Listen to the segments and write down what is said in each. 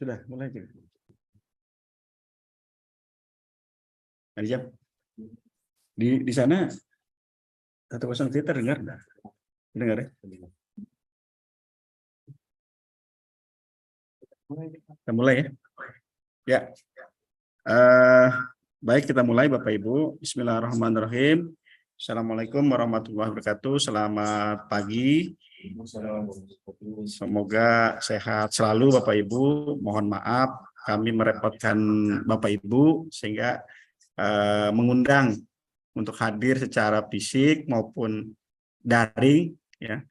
Sudah mulai juga. Ada jam. Di sana 103 terdengar enggak? Dengar ya? Kita mulai ya. Ya. Baik, kita mulai Bapak Ibu. Bismillahirrahmanirrahim. Assalamualaikum warahmatullahi wabarakatuh. Selamat pagi. Semoga sehat selalu Bapak Ibu. Mohon maaf kami merepotkan Bapak Ibu sehingga mengundang untuk hadir secara fisik maupun daring ya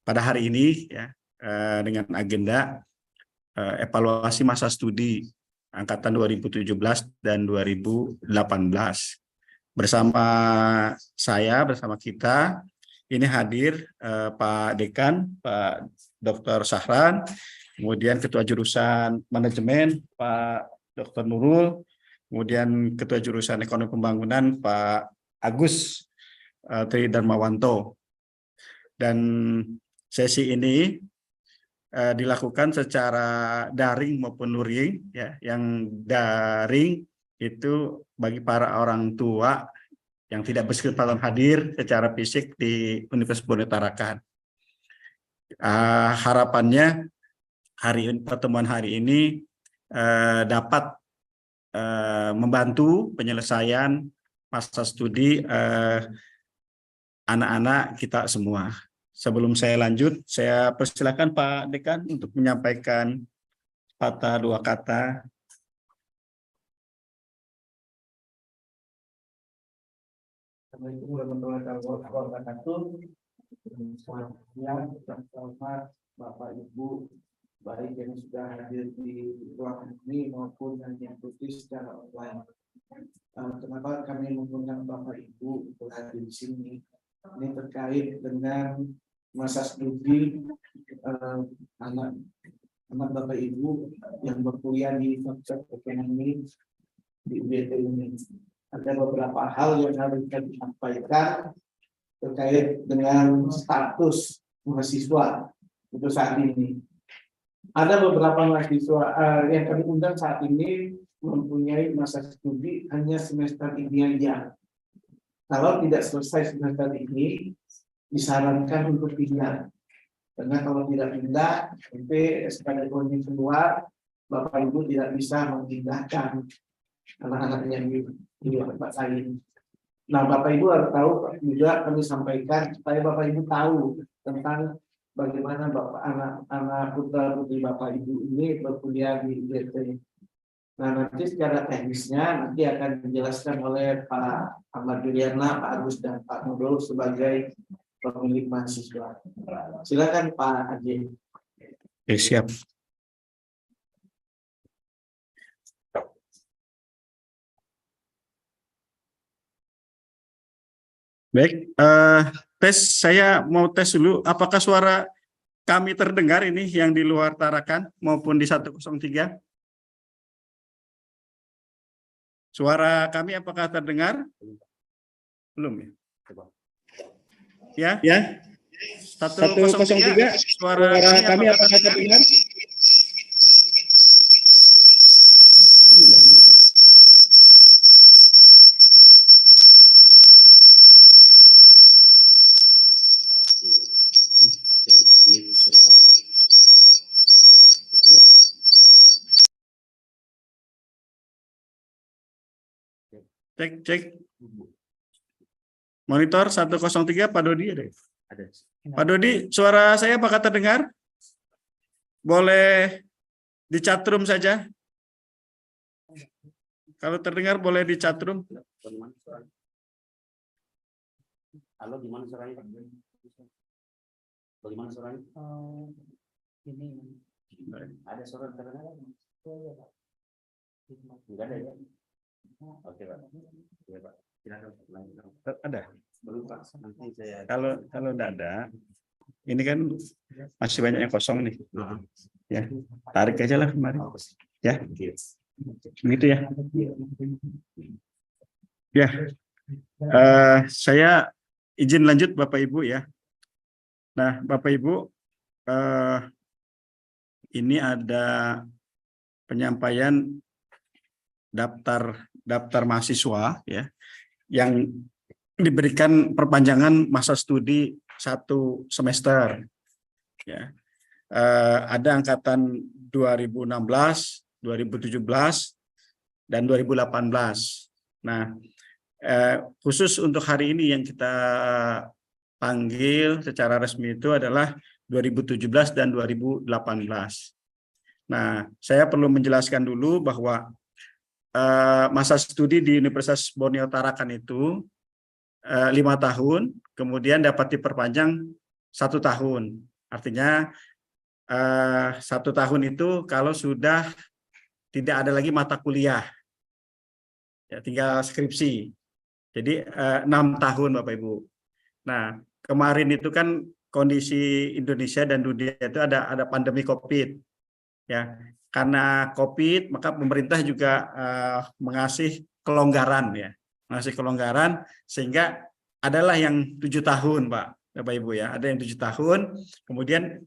pada hari ini ya dengan agenda evaluasi masa studi angkatan 2017 dan 2018. Bersama kita ini hadir Pak Dekan, Pak Dr. Sahran, kemudian Ketua Jurusan Manajemen Pak Dr. Nurul, kemudian Ketua Jurusan Ekonomi Pembangunan Pak Agus Tri Darmawanto. Dan sesi ini dilakukan secara daring maupun luring ya. Yang daring itu bagi para orang tua yang tidak berkesempatan hadir secara fisik di Universitas Bondo Tarakan. Harapannya pertemuan hari ini dapat membantu penyelesaian masa studi anak-anak kita semua. Sebelum saya lanjut, saya persilakan Pak Dekan untuk menyampaikan patah dua kata. Assalamualaikum warahmatullahi wabarakatuh. Selamat siang, selamat Bapak Ibu, baik yang sudah hadir di ruangan ini maupun yang mengikuti secara online. Kenapa kami mengundang Bapak Ibu untuk hadir di sini? Ini terkait dengan masa studi anak Bapak Ibu yang berkuliah di Fakultas Ekonomi di UBT ini. Ada beberapa hal yang harus kita sampaikan terkait dengan status mahasiswa untuk saat ini. Ada beberapa mahasiswa yang kami undang saat ini mempunyai masa studi hanya semester ini aja. Kalau tidak selesai semester ini, disarankan untuk pindah. Karena kalau tidak pindah, sampai SKDO ini keluar, Bapak Ibu tidak bisa memindahkan anak-anak yang di tempat lain. Nah, Bapak Ibu harus tahu juga kami sampaikan supaya Bapak Ibu tahu tentang bagaimana anak putra putri Bapak Ibu ini berkuliah di UBT. Nah, nanti secara teknisnya nanti akan dijelaskan oleh Pak Ahmad Juliana, Pak Agus dan Pak Nurul sebagai pemilik mahasiswa. Silakan Pak Haji. Siap. Baik, saya mau tes dulu. Apakah suara kami terdengar ini yang di luar Tarakan maupun di 103? Suara kami apakah terdengar? Belum ya? Ya? 103, suara kami apakah terdengar? Cek. Monitor 103 Pak Dodi ada? Ada. Pak Dodi, suara saya apakah terdengar? Boleh di chat room saja. Kalau terdengar boleh di chat room. Halo, gimana suaranya? Bagaimana suaranya? Ini ada suara terdengar? Enggak ada ya? Oke Pak. Ya Pak. Ada. Belum Pak. Nanti saya. Kalau tidak ada, ini kan masih banyak yang kosong nih. Ya, tarik aja lah kemarin. Ya, begitu ya. Ya, saya izin lanjut Bapak Ibu ya. Nah, Bapak Ibu, ini ada penyampaian daftar mahasiswa ya yang diberikan perpanjangan masa studi 1 semester ya. Ada angkatan 2016, 2017 dan 2018. Nah, khusus untuk hari ini yang kita panggil secara resmi itu adalah 2017 dan 2018. Nah, saya perlu menjelaskan dulu bahwa masa studi di Universitas Borneo Tarakan itu 5 tahun, kemudian dapat diperpanjang 1 tahun. Artinya 1 tahun itu kalau sudah tidak ada lagi mata kuliah, ya tinggal skripsi. Jadi 6 tahun Bapak Ibu. Nah, kemarin itu kan kondisi Indonesia dan dunia itu ada pandemi COVID, ya. Karena COVID, maka pemerintah juga mengasih kelonggaran ya, mengasih kelonggaran sehingga adalah yang 7 tahun, Pak, Bapak Ibu ya, ada yang 7 tahun. Kemudian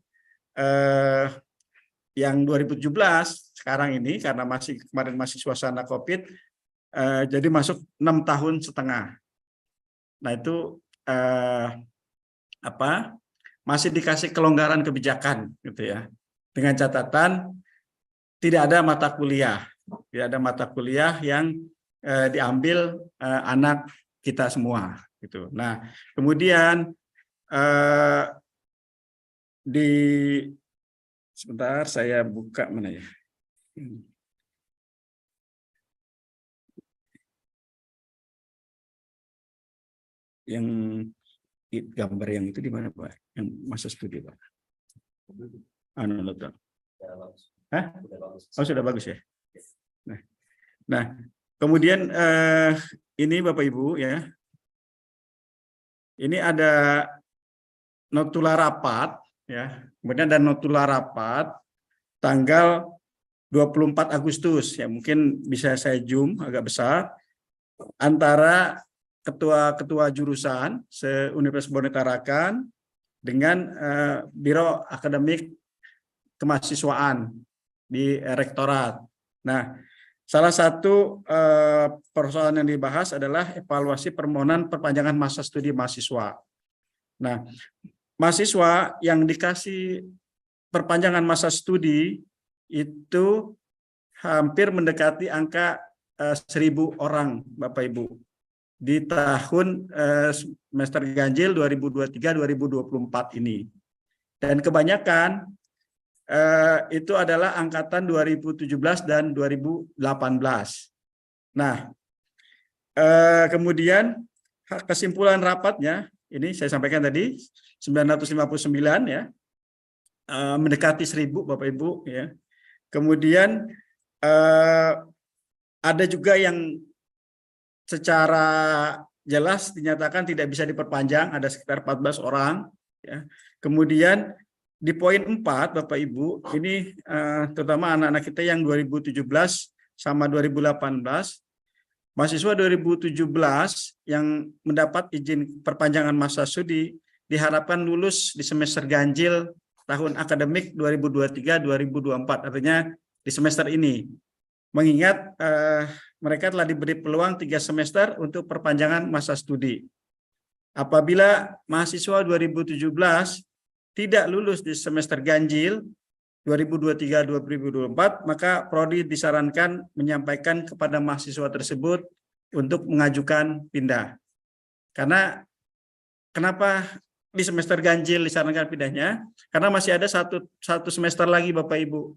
yang 2017 sekarang ini karena kemarin masih suasana COVID, jadi masuk 6,5 tahun. Nah itu masih dikasih kelonggaran kebijakan gitu ya, dengan catatan tidak ada mata kuliah, yang diambil anak kita semua gitu. Nah kemudian sebentar saya buka mana ya. Yang gambar yang itu di mana Pak? Yang masa studi Pak? Hah? Oh sudah bagus ya. Nah kemudian ini Bapak Ibu ya, ini ada notula rapat ya, kemudian ada notula rapat tanggal 24 Agustus ya, mungkin bisa saya zoom agak besar, antara ketua jurusan se-Universitas Borneo Tarakan dengan Biro Akademik Kemahasiswaan di Rektorat. Nah, salah satu persoalan yang dibahas adalah evaluasi permohonan perpanjangan masa studi mahasiswa. Nah, mahasiswa yang dikasih perpanjangan masa studi itu hampir mendekati angka 1.000 orang, Bapak Ibu, di tahun semester ganjil 2023-2024 ini. Dan kebanyakan itu adalah angkatan 2017 dan 2018. Nah, kemudian kesimpulan rapatnya, ini saya sampaikan tadi, 959 ya, mendekati 1.000 Bapak Ibu ya. Kemudian ada juga yang secara jelas dinyatakan tidak bisa diperpanjang, ada sekitar 14 orang ya. Kemudian di poin 4 Bapak Ibu, ini terutama anak-anak kita yang 2017 sama 2018, mahasiswa 2017 yang mendapat izin perpanjangan masa studi diharapkan lulus di semester ganjil tahun akademik 2023-2024, artinya di semester ini. Mengingat mereka telah diberi peluang 3 semester untuk perpanjangan masa studi. Apabila mahasiswa 2017 tidak lulus di semester ganjil 2023-2024, maka Prodi disarankan menyampaikan kepada mahasiswa tersebut untuk mengajukan pindah. Karena kenapa di semester ganjil disarankan pindahnya? Karena masih ada satu semester lagi Bapak Ibu.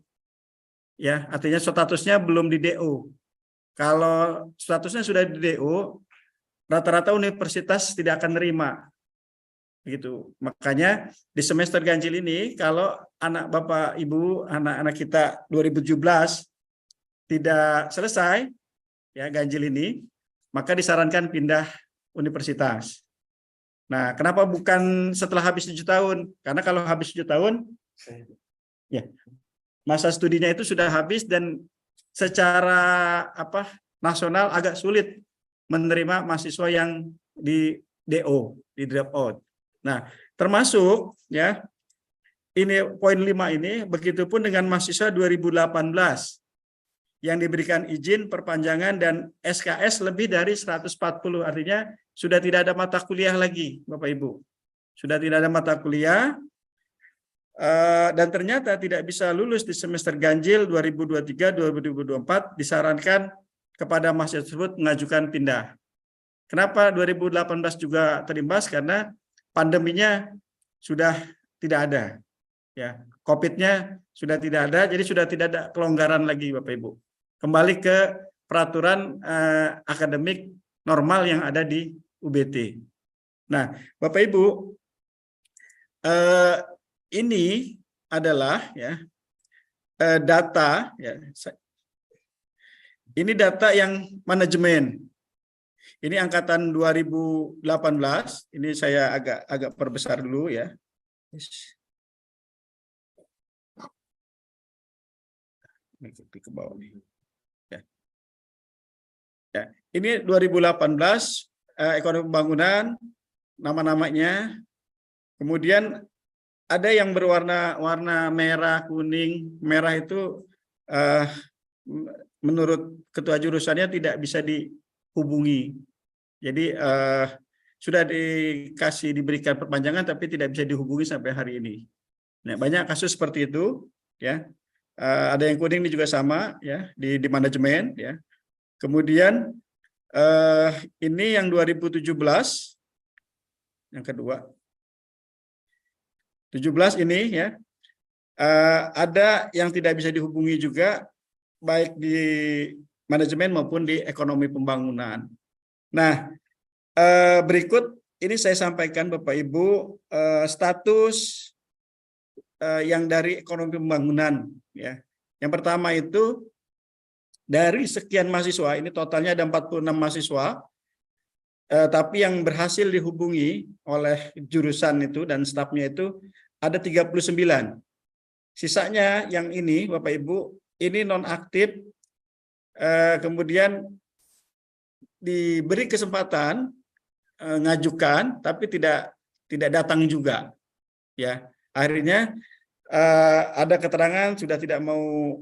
Ya, artinya statusnya belum di DO. Kalau statusnya sudah di DO, rata-rata universitas tidak akan nerima. Gitu. Makanya di semester ganjil ini kalau anak Bapak Ibu, anak-anak kita 2017 tidak selesai ya ganjil ini, maka disarankan pindah universitas. Nah, kenapa bukan setelah habis 7 tahun? Karena kalau habis 7 tahun ya masa studinya itu sudah habis dan secara nasional agak sulit menerima mahasiswa yang di DO, di drop out. Nah, termasuk ya Ini poin 5 ini, begitupun dengan mahasiswa 2018 yang diberikan izin perpanjangan dan SKS lebih dari 140, artinya sudah tidak ada mata kuliah lagi, Bapak Ibu. Sudah tidak ada mata kuliah, dan ternyata tidak bisa lulus di semester ganjil 2023-2024, disarankan kepada mahasiswa tersebut mengajukan pindah. Kenapa 2018 juga terimbas? Karena pandeminya sudah tidak ada. Ya, COVID-nya sudah tidak ada, jadi sudah tidak ada kelonggaran lagi, Bapak Ibu. Kembali ke peraturan akademik normal yang ada di UBT. Nah, Bapak Ibu, ini adalah ya data ya. Ini data yang manajemen. Ini angkatan 2018. Ini saya agak perbesar dulu ya. Ke bawah nih. Ya. Ini 2018 ekonomi pembangunan, nama-namanya. Kemudian ada yang berwarna merah, kuning. Merah itu menurut ketua jurusannya tidak bisa dihubungi. Jadi sudah diberikan perpanjangan tapi tidak bisa dihubungi sampai hari ini. Nah, banyak kasus seperti itu ya. Ada yang kuning ini juga sama ya di manajemen ya. Kemudian ini yang 2017 yang kedua 17 ini ya ada yang tidak bisa dihubungi juga baik di manajemen maupun di ekonomi pembangunan. Nah, berikut ini saya sampaikan Bapak Ibu status yang dari ekonomi pembangunan ya. Yang pertama itu dari sekian mahasiswa, ini totalnya ada 46 mahasiswa, tapi yang berhasil dihubungi oleh jurusan itu dan stafnya itu ada 39. Sisanya yang ini Bapak Ibu, ini nonaktif, kemudian diberi kesempatan ngajukan tapi tidak datang juga ya. Akhirnya ada keterangan sudah tidak mau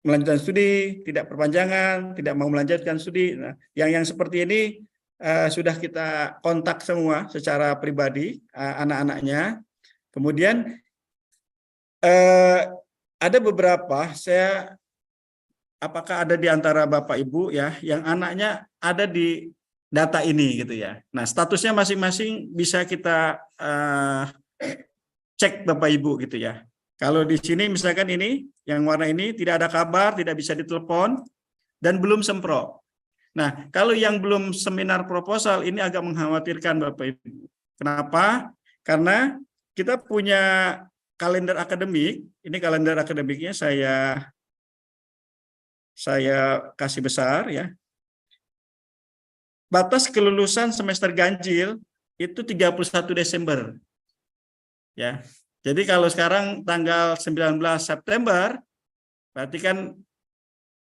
melanjutkan studi, tidak perpanjangan, tidak mau melanjutkan studi. Nah, yang seperti ini sudah kita kontak semua secara pribadi anak-anaknya. Kemudian ada beberapa, apakah ada di antara Bapak Ibu ya yang anaknya ada di data ini gitu ya. Nah, statusnya masing-masing bisa kita cek Bapak Ibu gitu ya. Kalau di sini misalkan ini yang warna ini tidak ada kabar, tidak bisa ditelepon dan belum sempro. Nah, kalau yang belum seminar proposal ini agak mengkhawatirkan Bapak Ibu. Kenapa? Karena kita punya kalender akademik. Ini kalender akademiknya saya kasih besar ya. Batas kelulusan semester ganjil itu 31 Desember. Ya. Jadi kalau sekarang tanggal 19 September berarti kan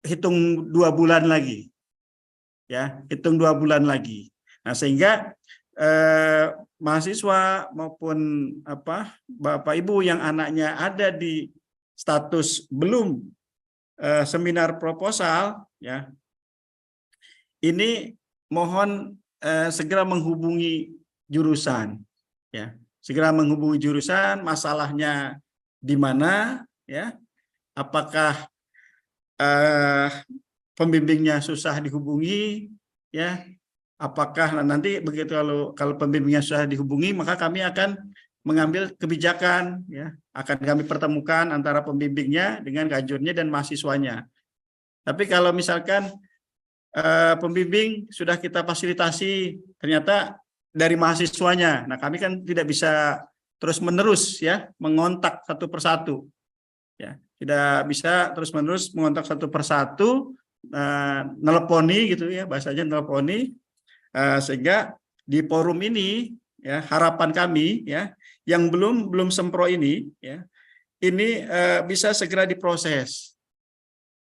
hitung 2 bulan lagi. Ya, hitung 2 bulan lagi. Nah, sehingga mahasiswa maupun Bapak Ibu yang anaknya ada di status belum seminar proposal ya. Ini mohon segera menghubungi jurusan ya. Segera menghubungi jurusan, masalahnya di mana ya. Apakah pembimbingnya susah dihubungi ya. Apakah nanti begitu kalau pembimbingnya susah dihubungi, maka kami akan mengambil kebijakan ya. Akan kami pertemukan antara pembimbingnya dengan kajurnya dan mahasiswanya. Tapi kalau misalkan pembimbing sudah kita fasilitasi ternyata dari mahasiswanya. Nah, kami kan tidak bisa terus-menerus ya mengontak satu persatu. Ya, tidak bisa terus-menerus mengontak satu persatu, neleponi gitu ya, bahasanya neleponi, sehingga di forum ini ya harapan kami ya yang belum sempro ini ya ini bisa segera diproses.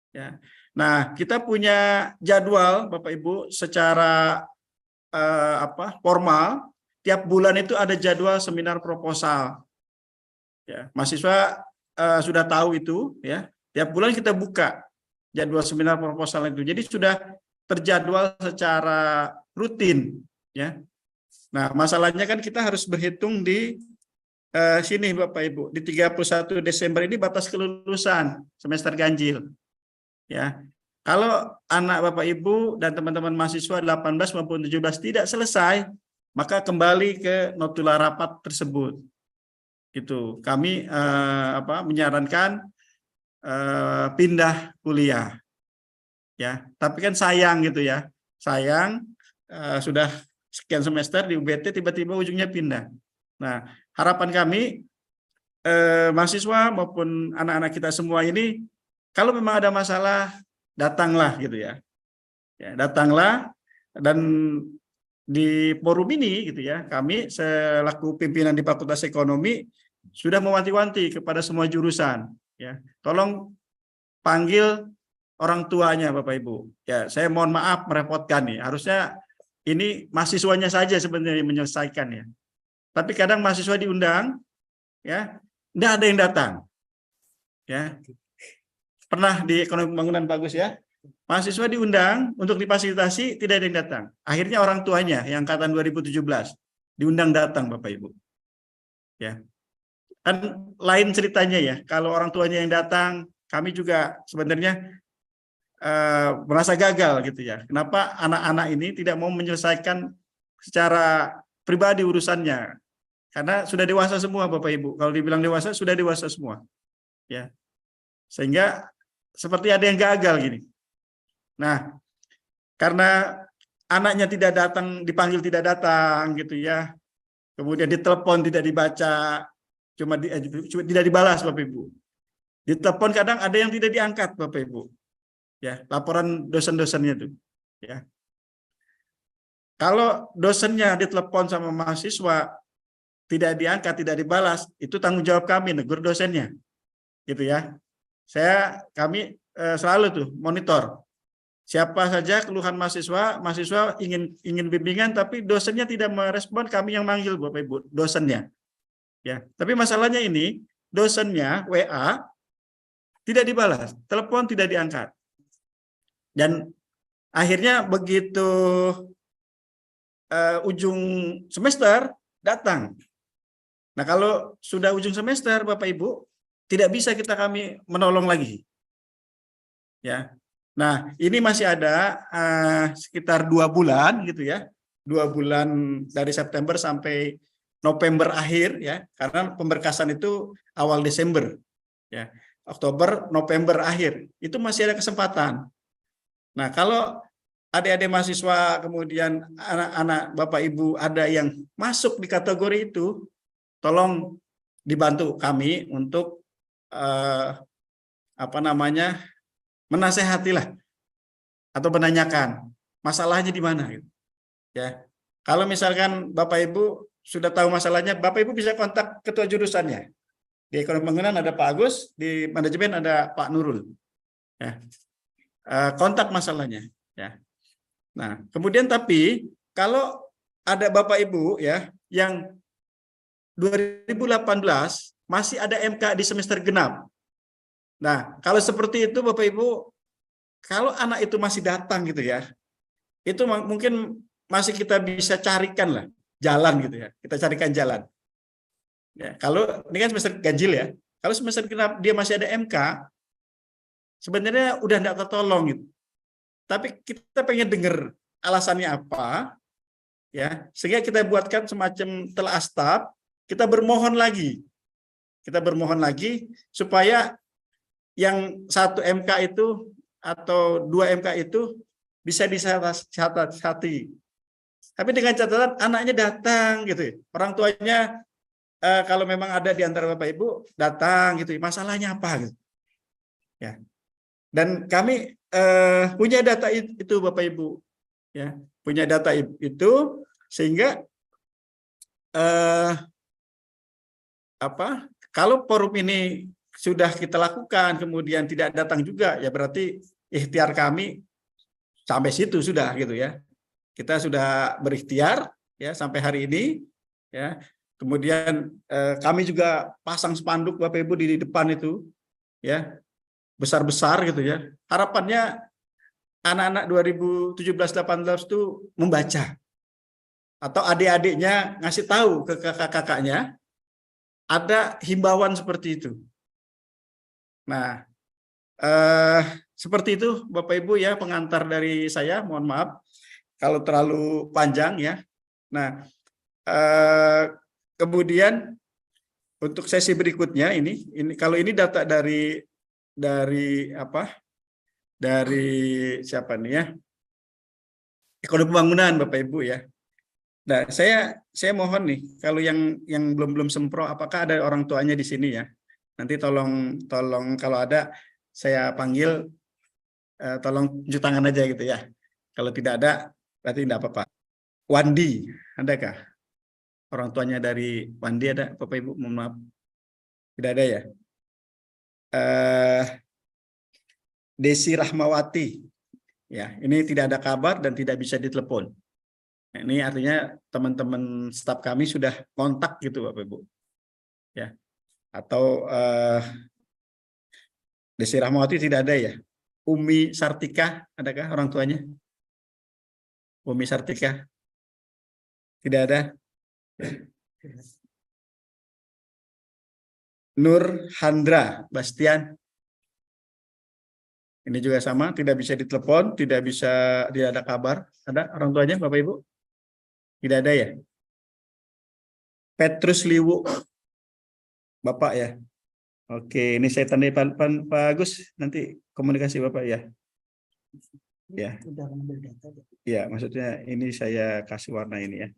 Ya. Nah, kita punya jadwal Bapak Ibu secara formal, tiap bulan itu ada jadwal seminar proposal. Ya, mahasiswa sudah tahu itu, ya. Tiap bulan kita buka jadwal seminar proposal itu. Jadi sudah terjadwal secara rutin, ya. Nah, masalahnya kan kita harus berhitung di sini Bapak Ibu, di 31 Desember ini batas kelulusan semester ganjil. Ya. Kalau anak Bapak Ibu dan teman-teman mahasiswa 18 maupun 17 tidak selesai, maka kembali ke notula rapat tersebut. Gitu. Kami menyarankan pindah kuliah. Ya, tapi kan sayang gitu ya. Sayang sudah sekian semester di UBT tiba-tiba ujungnya pindah. Nah, harapan kami mahasiswa maupun anak-anak kita semua ini, kalau memang ada masalah, datanglah gitu ya. Ya, datanglah, dan di forum ini gitu ya, kami selaku pimpinan di Fakultas Ekonomi sudah mewanti-wanti kepada semua jurusan, ya. Tolong panggil orang tuanya Bapak Ibu. Ya, saya mohon maaf merepotkan nih. Harusnya ini mahasiswanya saja sebenarnya menyelesaikan ya. Tapi kadang mahasiswa diundang, ya, tidak ada yang datang. Ya, pernah di ekonomi pembangunan bagus ya. Mahasiswa diundang untuk difasilitasi, tidak ada yang datang. Akhirnya orang tuanya yang angkatan 2017 diundang datang Bapak Ibu. Ya. Kan lain ceritanya ya. Kalau orang tuanya yang datang, kami juga sebenarnya merasa gagal gitu ya. Kenapa anak-anak ini tidak mau menyelesaikan secara pribadi urusannya? Karena sudah dewasa semua Bapak Ibu. Kalau dibilang dewasa, sudah dewasa semua. Ya. Sehingga seperti ada yang gagal gini. Nah, karena anaknya tidak datang, dipanggil tidak datang gitu ya. Kemudian ditelepon tidak dibaca, cuma tidak dibalas Bapak Ibu. Ditelepon kadang ada yang tidak diangkat Bapak Ibu. Ya, laporan dosen-dosennya itu. Ya. Kalau dosennya ditelepon sama mahasiswa tidak diangkat, tidak dibalas, itu tanggung jawab kami, negur dosennya. Gitu ya. Kami selalu tuh monitor. Siapa saja keluhan mahasiswa ingin bimbingan tapi dosennya tidak merespon, kami yang manggil Bapak Ibu, dosennya. Ya, tapi masalahnya ini dosennya WA tidak dibalas, telepon tidak diangkat. Dan akhirnya begitu ujung semester datang. Nah, kalau sudah ujung semester Bapak Ibu, tidak bisa kami menolong lagi. Ya. Nah, ini masih ada sekitar 2 bulan gitu ya. 2 bulan dari September sampai November akhir ya, karena pemberkasan itu awal Desember. Ya. Oktober, November akhir. Itu masih ada kesempatan. Nah, kalau adik-adik mahasiswa kemudian anak-anak Bapak Ibu ada yang masuk di kategori itu, tolong dibantu kami untuk menasehatilah atau menanyakan masalahnya di mana gitu. Ya. Kalau misalkan Bapak Ibu sudah tahu masalahnya, Bapak Ibu bisa kontak ketua jurusannya. Di ekonomi pembangunan ada Pak Agus, di manajemen ada Pak Nurul. Ya. Kontak masalahnya, ya. Nah, kemudian tapi kalau ada Bapak Ibu ya yang 2018 masih ada MK di semester genap. Nah, kalau seperti itu Bapak Ibu, kalau anak itu masih datang gitu ya, itu mungkin masih kita bisa carikan lah jalan gitu ya. Kita carikan jalan. Ya, kalau ini kan semester ganjil ya. Kalau semester genap dia masih ada MK, sebenarnya udah tidak tertolong gitu. Tapi kita pengen dengar alasannya apa, ya, sehingga kita buatkan semacam telah staf, kita bermohon lagi. Kita bermohon lagi supaya yang 1 MK itu atau 2 MK itu bisa disihati. Tapi dengan catatan anaknya datang gitu. Orang tuanya kalau memang ada di antara Bapak Ibu datang gitu. Masalahnya apa gitu. Ya. Dan kami punya data itu Bapak Ibu. Ya, punya data itu sehingga kalau forum ini sudah kita lakukan kemudian tidak datang juga, ya berarti ikhtiar kami sampai situ sudah gitu ya. Kita sudah berikhtiar ya sampai hari ini ya. Kemudian kami juga pasang spanduk Bapak Ibu di depan itu, ya, besar-besar gitu ya. Harapannya anak-anak 2017-18 itu membaca, atau adik-adiknya ngasih tahu ke kakak-kakaknya ada himbauan seperti itu. Nah, seperti itu Bapak Ibu ya, pengantar dari saya. Mohon maaf kalau terlalu panjang ya. Nah, kemudian untuk sesi berikutnya ini kalau ini data dari apa? Dari siapa nih ya? Ekonomi Pembangunan Bapak Ibu ya. Nah, saya mohon nih, kalau yang belum sempro, apakah ada orang tuanya di sini ya? Nanti tolong kalau ada saya panggil, tolong cuci tangan aja gitu ya. Kalau tidak ada berarti tidak apa-apa. Wandi, adakah? Orang tuanya dari Wandi ada, Bapak Ibu? Mohon maaf. Tidak ada ya? Desi Rahmawati. Ya, ini tidak ada kabar dan tidak bisa ditelepon. Nah, ini artinya teman-teman staf kami sudah kontak gitu Bapak Ibu. Ya. Atau Desi Rahmawati tidak ada ya? Umi Sartika, adakah orang tuanya? Umi Sartika? Tidak ada. Nur Handra Bastian. Ini juga sama, tidak bisa ditelepon, tidak ada kabar. Ada orang tuanya Bapak Ibu? Tidak ada ya? Petrus Liwu, Bapak ya? Oke, ini saya tandai Pak Agus, nanti komunikasi Bapak ya. Ya. Ya, maksudnya ini saya kasih warna ini ya.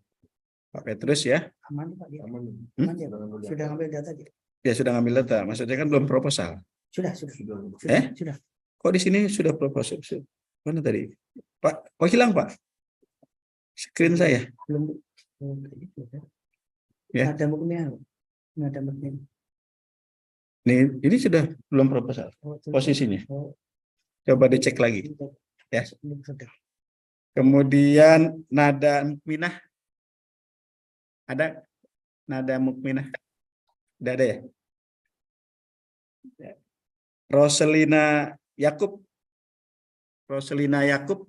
Pak Petrus ya. Aman Pak dia. Aman ya. Sudah ngambil data dia. Ya, sudah ngambil data. Maksudnya kan belum proposal. Sudah. Sudah. Kok di sini sudah proposal? Mana tadi? Pak, kok hilang Pak? Screen saya. Belum. Ya. Ada buktinya. Ada buktinya. Ini sudah belum proposal posisinya. Coba dicek lagi. Ya. Kemudian Nada Mukminah. Ada Nada Mukminah? Tidak ada ya? Roselina Yakub. Roselina Yakub.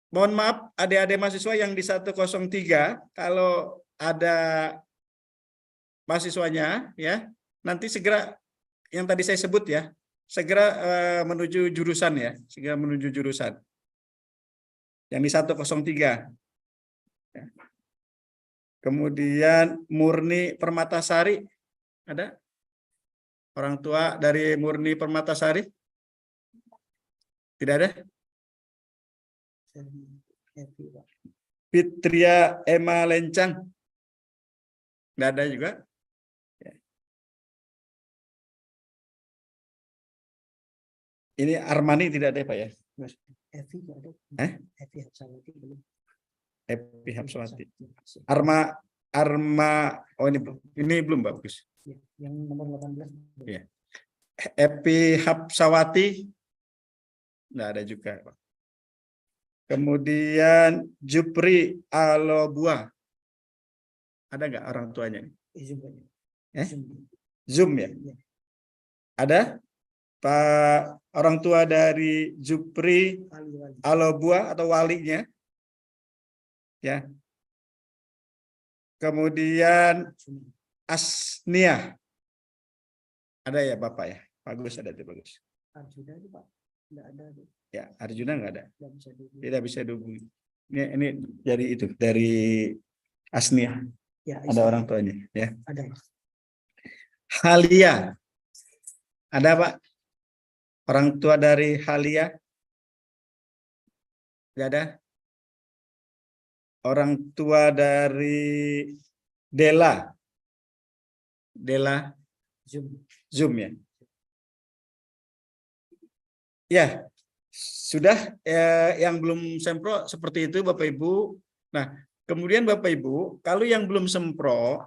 Mohon maaf adik-adik mahasiswa yang di 103, kalau ada mahasiswanya ya, nanti segera yang tadi saya sebut ya, segera menuju jurusan ya, segera menuju jurusan. Yang di 103. Ya. Kemudian Murni Permatasari, ada? Orang tua dari Murni Permatasari? Tidak ada? Fitria Emma Lencang? Tidak ada juga? Ini Armani tidak ada Pak ya? Evi ada. Evi Hapsawati belum. Evi Hapsawati. Oh ini belum bagus. Yang nomor 18. Ya. Evi Hapsawati enggak ada juga, Pak. Kemudian Jupri Alobua. Ada enggak orang tuanya? Zoom ya? Ada? Pak orang tua dari Jupri Alobua atau walinya? Ya. Kemudian Asnia. Ada ya Bapak ya? Bagus, ada tuh bagus. Arjuna itu Pak. Enggak ada. Ya, Arjuna enggak ada. Tidak bisa dihubungi. Ini dari itu, dari Asnia. Ya, ada orang tuanya, ya. Ada. Halia. Ada Pak? Orang tua dari Halia? Tidak ada? Orang tua dari Dela? Dela? Zoom ya? Ya, sudah yang belum sempro seperti itu Bapak Ibu. Nah, kemudian Bapak Ibu, kalau yang belum sempro,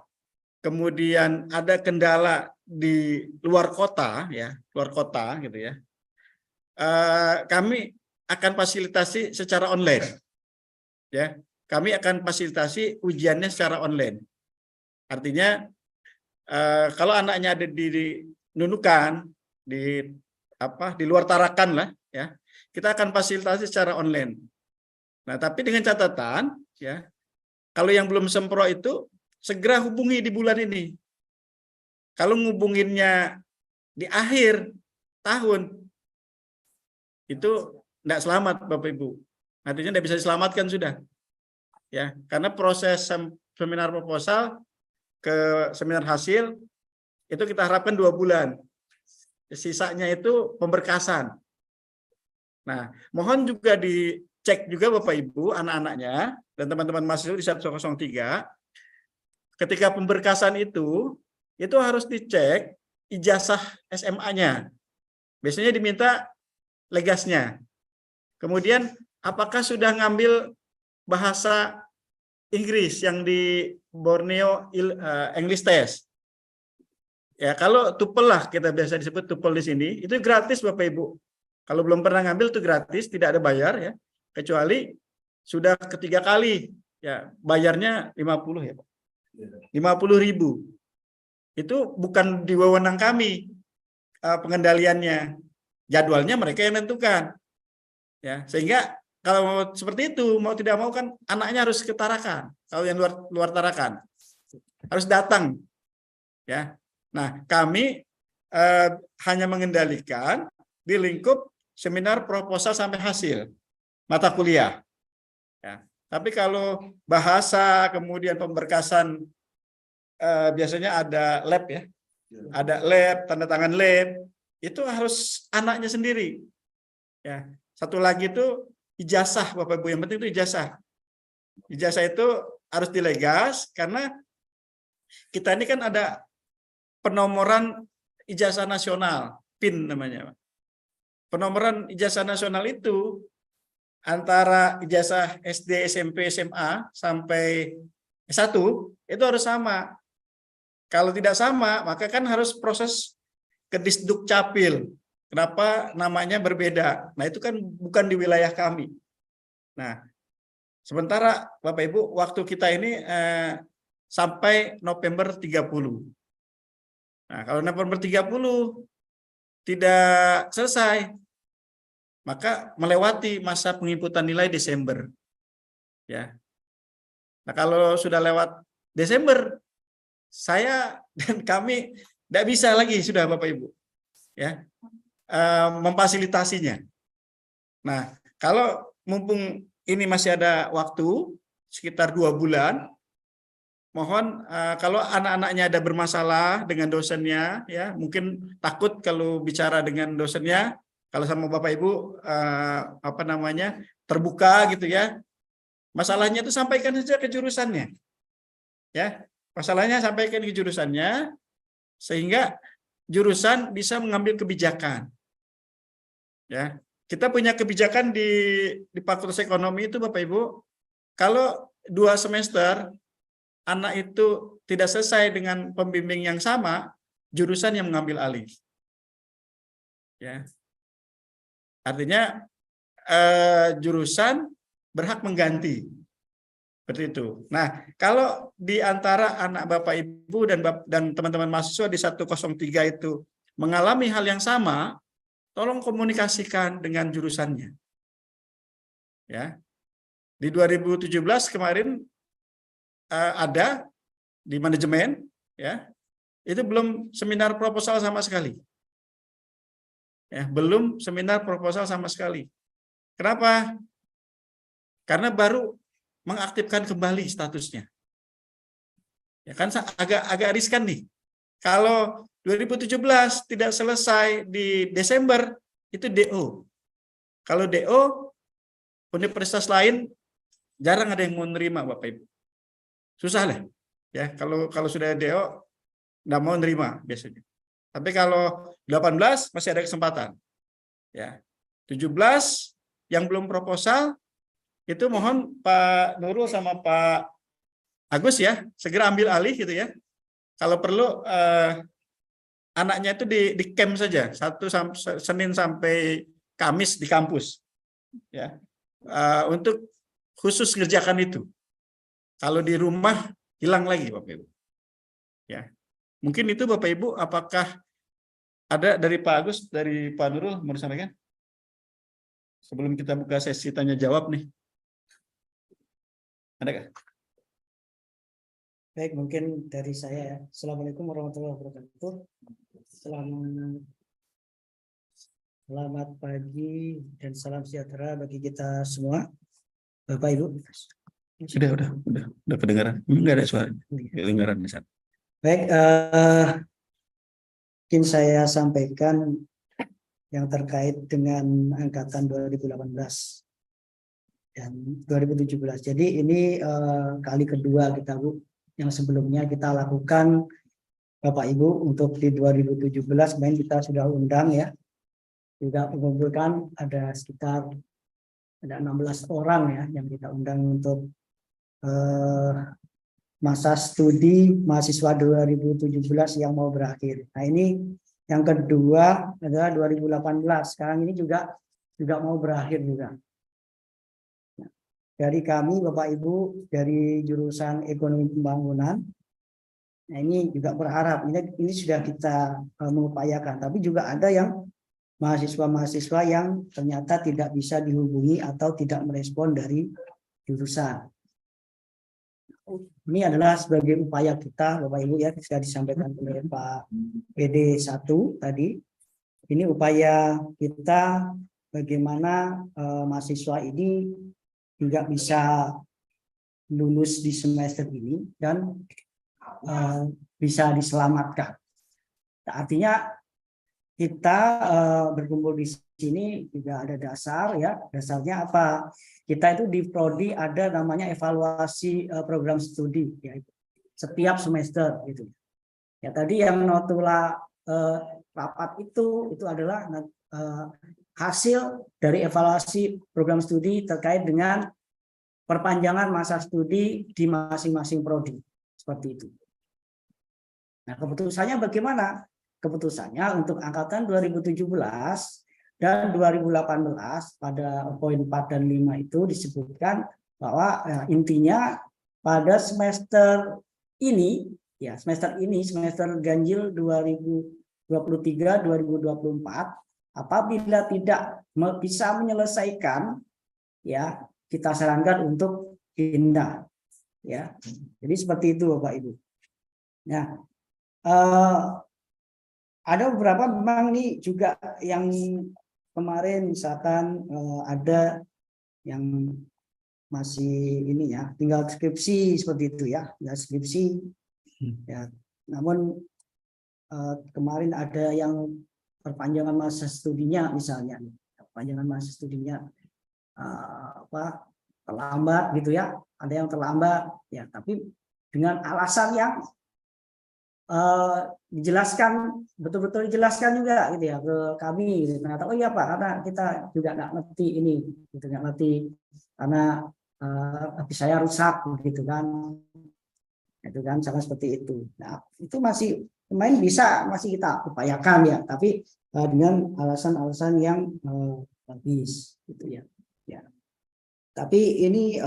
kemudian ada kendala di luar kota ya, luar kota gitu ya. Kami akan fasilitasi secara online. Ya. kami akan fasilitasi ujiannya secara online. Artinya kalau anaknya ada di Nunukan, di luar Tarakan lah, ya, kita akan fasilitasi secara online. Nah, tapi dengan catatan, ya, kalau yang belum sempro itu segera hubungi di bulan ini. Kalau ngubunginnya di akhir tahun, itu tidak selamat, Bapak Ibu. Artinya tidak bisa diselamatkan sudah. Ya, karena proses seminar proposal ke seminar hasil itu kita harapkan 2 bulan. Sisanya itu pemberkasan. Nah, mohon juga dicek juga Bapak Ibu, anak-anaknya dan teman-teman mahasiswa di 103, ketika pemberkasan itu harus dicek ijazah SMA-nya. Biasanya diminta legasnya. Kemudian apakah sudah ngambil bahasa Inggris yang di Borneo English Test. Ya, kalau TOEFL lah kita biasa disebut TOEFL di sini, itu gratis Bapak Ibu. Kalau belum pernah ngambil itu gratis, tidak ada bayar ya. Kecuali sudah ketiga kali, ya bayarnya 50 ya Pak. 50.000. Itu bukan di wewenang kami pengendaliannya. Jadwalnya mereka yang menentukan. Ya, sehingga kalau seperti itu mau tidak mau kan anaknya harus ke Tarakan. Kalau yang luar Tarakan harus datang. Ya. Nah, kami hanya mengendalikan di lingkup seminar proposal sampai hasil mata kuliah. Ya. Tapi kalau bahasa kemudian pemberkasan biasanya ada lab ya. Ada lab, tanda tangan lab, itu harus anaknya sendiri. Ya. Satu lagi itu ijazah Bapak Ibu, yang penting itu ijazah. Ijazah itu harus dilegas karena kita ini kan ada penomoran ijazah nasional, PIN namanya. Penomoran ijazah nasional itu antara ijazah SD, SMP, SMA sampai S1 itu harus sama. Kalau tidak sama, maka kan harus proses ke Disduk Capil. Kenapa namanya berbeda? Nah, itu kan bukan di wilayah kami. Nah, sementara Bapak Ibu, waktu kita ini sampai November 30. Nah, kalau November 30 tidak selesai, maka melewati masa penginputan nilai Desember. Ya. Nah, kalau sudah lewat Desember, saya dan kami tidak bisa lagi sudah Bapak Ibu, ya, memfasilitasinya. Nah, kalau mumpung ini masih ada waktu sekitar 2 bulan, mohon kalau anak-anaknya ada bermasalah dengan dosennya, ya mungkin takut kalau bicara dengan dosennya, kalau sama Bapak Ibu terbuka gitu ya, masalahnya itu sampaikan saja ke jurusannya, ya masalahnya sampaikan ke jurusannya sehingga jurusan bisa mengambil kebijakan. Ya, kita punya kebijakan di Fakultas Ekonomi itu Bapak Ibu, kalau 2 semester anak itu tidak selesai dengan pembimbing yang sama, jurusan yang mengambil alih. Ya. Artinya jurusan berhak mengganti. Seperti itu. Nah, kalau di antara anak Bapak Ibu dan teman-teman mahasiswa di 103 itu mengalami hal yang sama, tolong komunikasikan dengan jurusannya. Ya. Di 2017 kemarin ada di manajemen, ya, itu belum seminar proposal sama sekali. Ya, belum seminar proposal sama sekali. Kenapa? Karena baru mengaktifkan kembali statusnya. Ya kan agak riskan nih. Kalau 2017 tidak selesai di Desember, itu DO. Kalau DO, universitas lain jarang ada yang mau nerima Bapak Ibu. Susah lah. Ya, kalau sudah DO nggak mau nerima biasanya. Tapi kalau 18 masih ada kesempatan. Ya. 17 yang belum proposal itu mohon Pak Nurul sama Pak Agus ya segera ambil alih gitu ya. Kalau perlu anaknya itu di camp saja, Senin sampai Kamis di kampus ya, untuk khusus ngerjakan itu. Kalau di rumah hilang lagi Bapak Ibu. Ya. Mungkin itu Bapak Ibu, apakah ada dari Pak Agus, dari Pak Nurul mau disampaikan? Sebelum kita buka sesi tanya jawab nih. Ada nggak? Baik, mungkin dari saya. Assalamualaikum warahmatullahi wabarakatuh. Selamat pagi dan salam sejahtera bagi kita semua, Bapak Ibu. Udah kedengaran. Enggak ada suara. Kedengaran misalnya. Baik, mungkin saya sampaikan yang terkait dengan angkatan 2018 dan 2017. Jadi ini kali kedua kita, Bu. Yang sebelumnya kita lakukan, Bapak Ibu, untuk di 2017 kemarin kita sudah undang ya, juga mengumpulkan ada sekitar 16 orang ya yang kita undang untuk masa studi mahasiswa 2017 yang mau berakhir. Nah ini yang kedua adalah 2018. Sekarang ini juga mau berakhir juga. Dari kami Bapak Ibu dari jurusan Ekonomi Pembangunan, nah ini juga berharap ini sudah kita mengupayakan, tapi juga ada yang mahasiswa-mahasiswa yang ternyata tidak bisa dihubungi atau tidak merespon dari jurusan. Ini adalah sebagai upaya kita, Bapak Ibu ya, sudah disampaikan oleh Pak PD 1 tadi. Ini upaya kita bagaimana mahasiswa ini tidak bisa lulus di semester ini dan bisa diselamatkan. Artinya kita berkumpul di sini juga ada dasar ya. Dasarnya apa? Kita itu di prodi ada namanya evaluasi program studi ya, setiap semester gitu. Ya tadi yang notula rapat itu adalah hasil dari evaluasi program studi terkait dengan perpanjangan masa studi di masing-masing prodi seperti itu. Nah, keputusannya bagaimana? Keputusannya untuk angkatan 2017 dan 2018 pada poin 4 dan 5 itu disebutkan bahwa intinya pada semester ini ya, semester ganjil 2023-2024 apabila tidak bisa menyelesaikan ya, kita sarankan untuk pindah ya. Jadi seperti itu Bapak Ibu. Nah, ada beberapa memang nih juga yang kemarin misalkan ada yang masih ini ya, tinggal skripsi seperti itu ya, tinggal skripsi ya. Namun kemarin ada yang perpanjangan masa studinya misalnya, perpanjangan masa studinya terlambat gitu ya, ada yang terlambat ya, tapi dengan alasan yang dijelaskan, betul-betul dijelaskan juga gitu ya ke kami gitu. Ternyata oh iya Pak, karena kita juga nggak ngerti ini gitu, nggak ngerti karena HP saya rusak gitu kan, itu kan sama seperti itu. Nah itu masih main bisa masih kita upayakan ya, tapi dengan alasan-alasan yang habis gitu ya. Ya. Tapi ini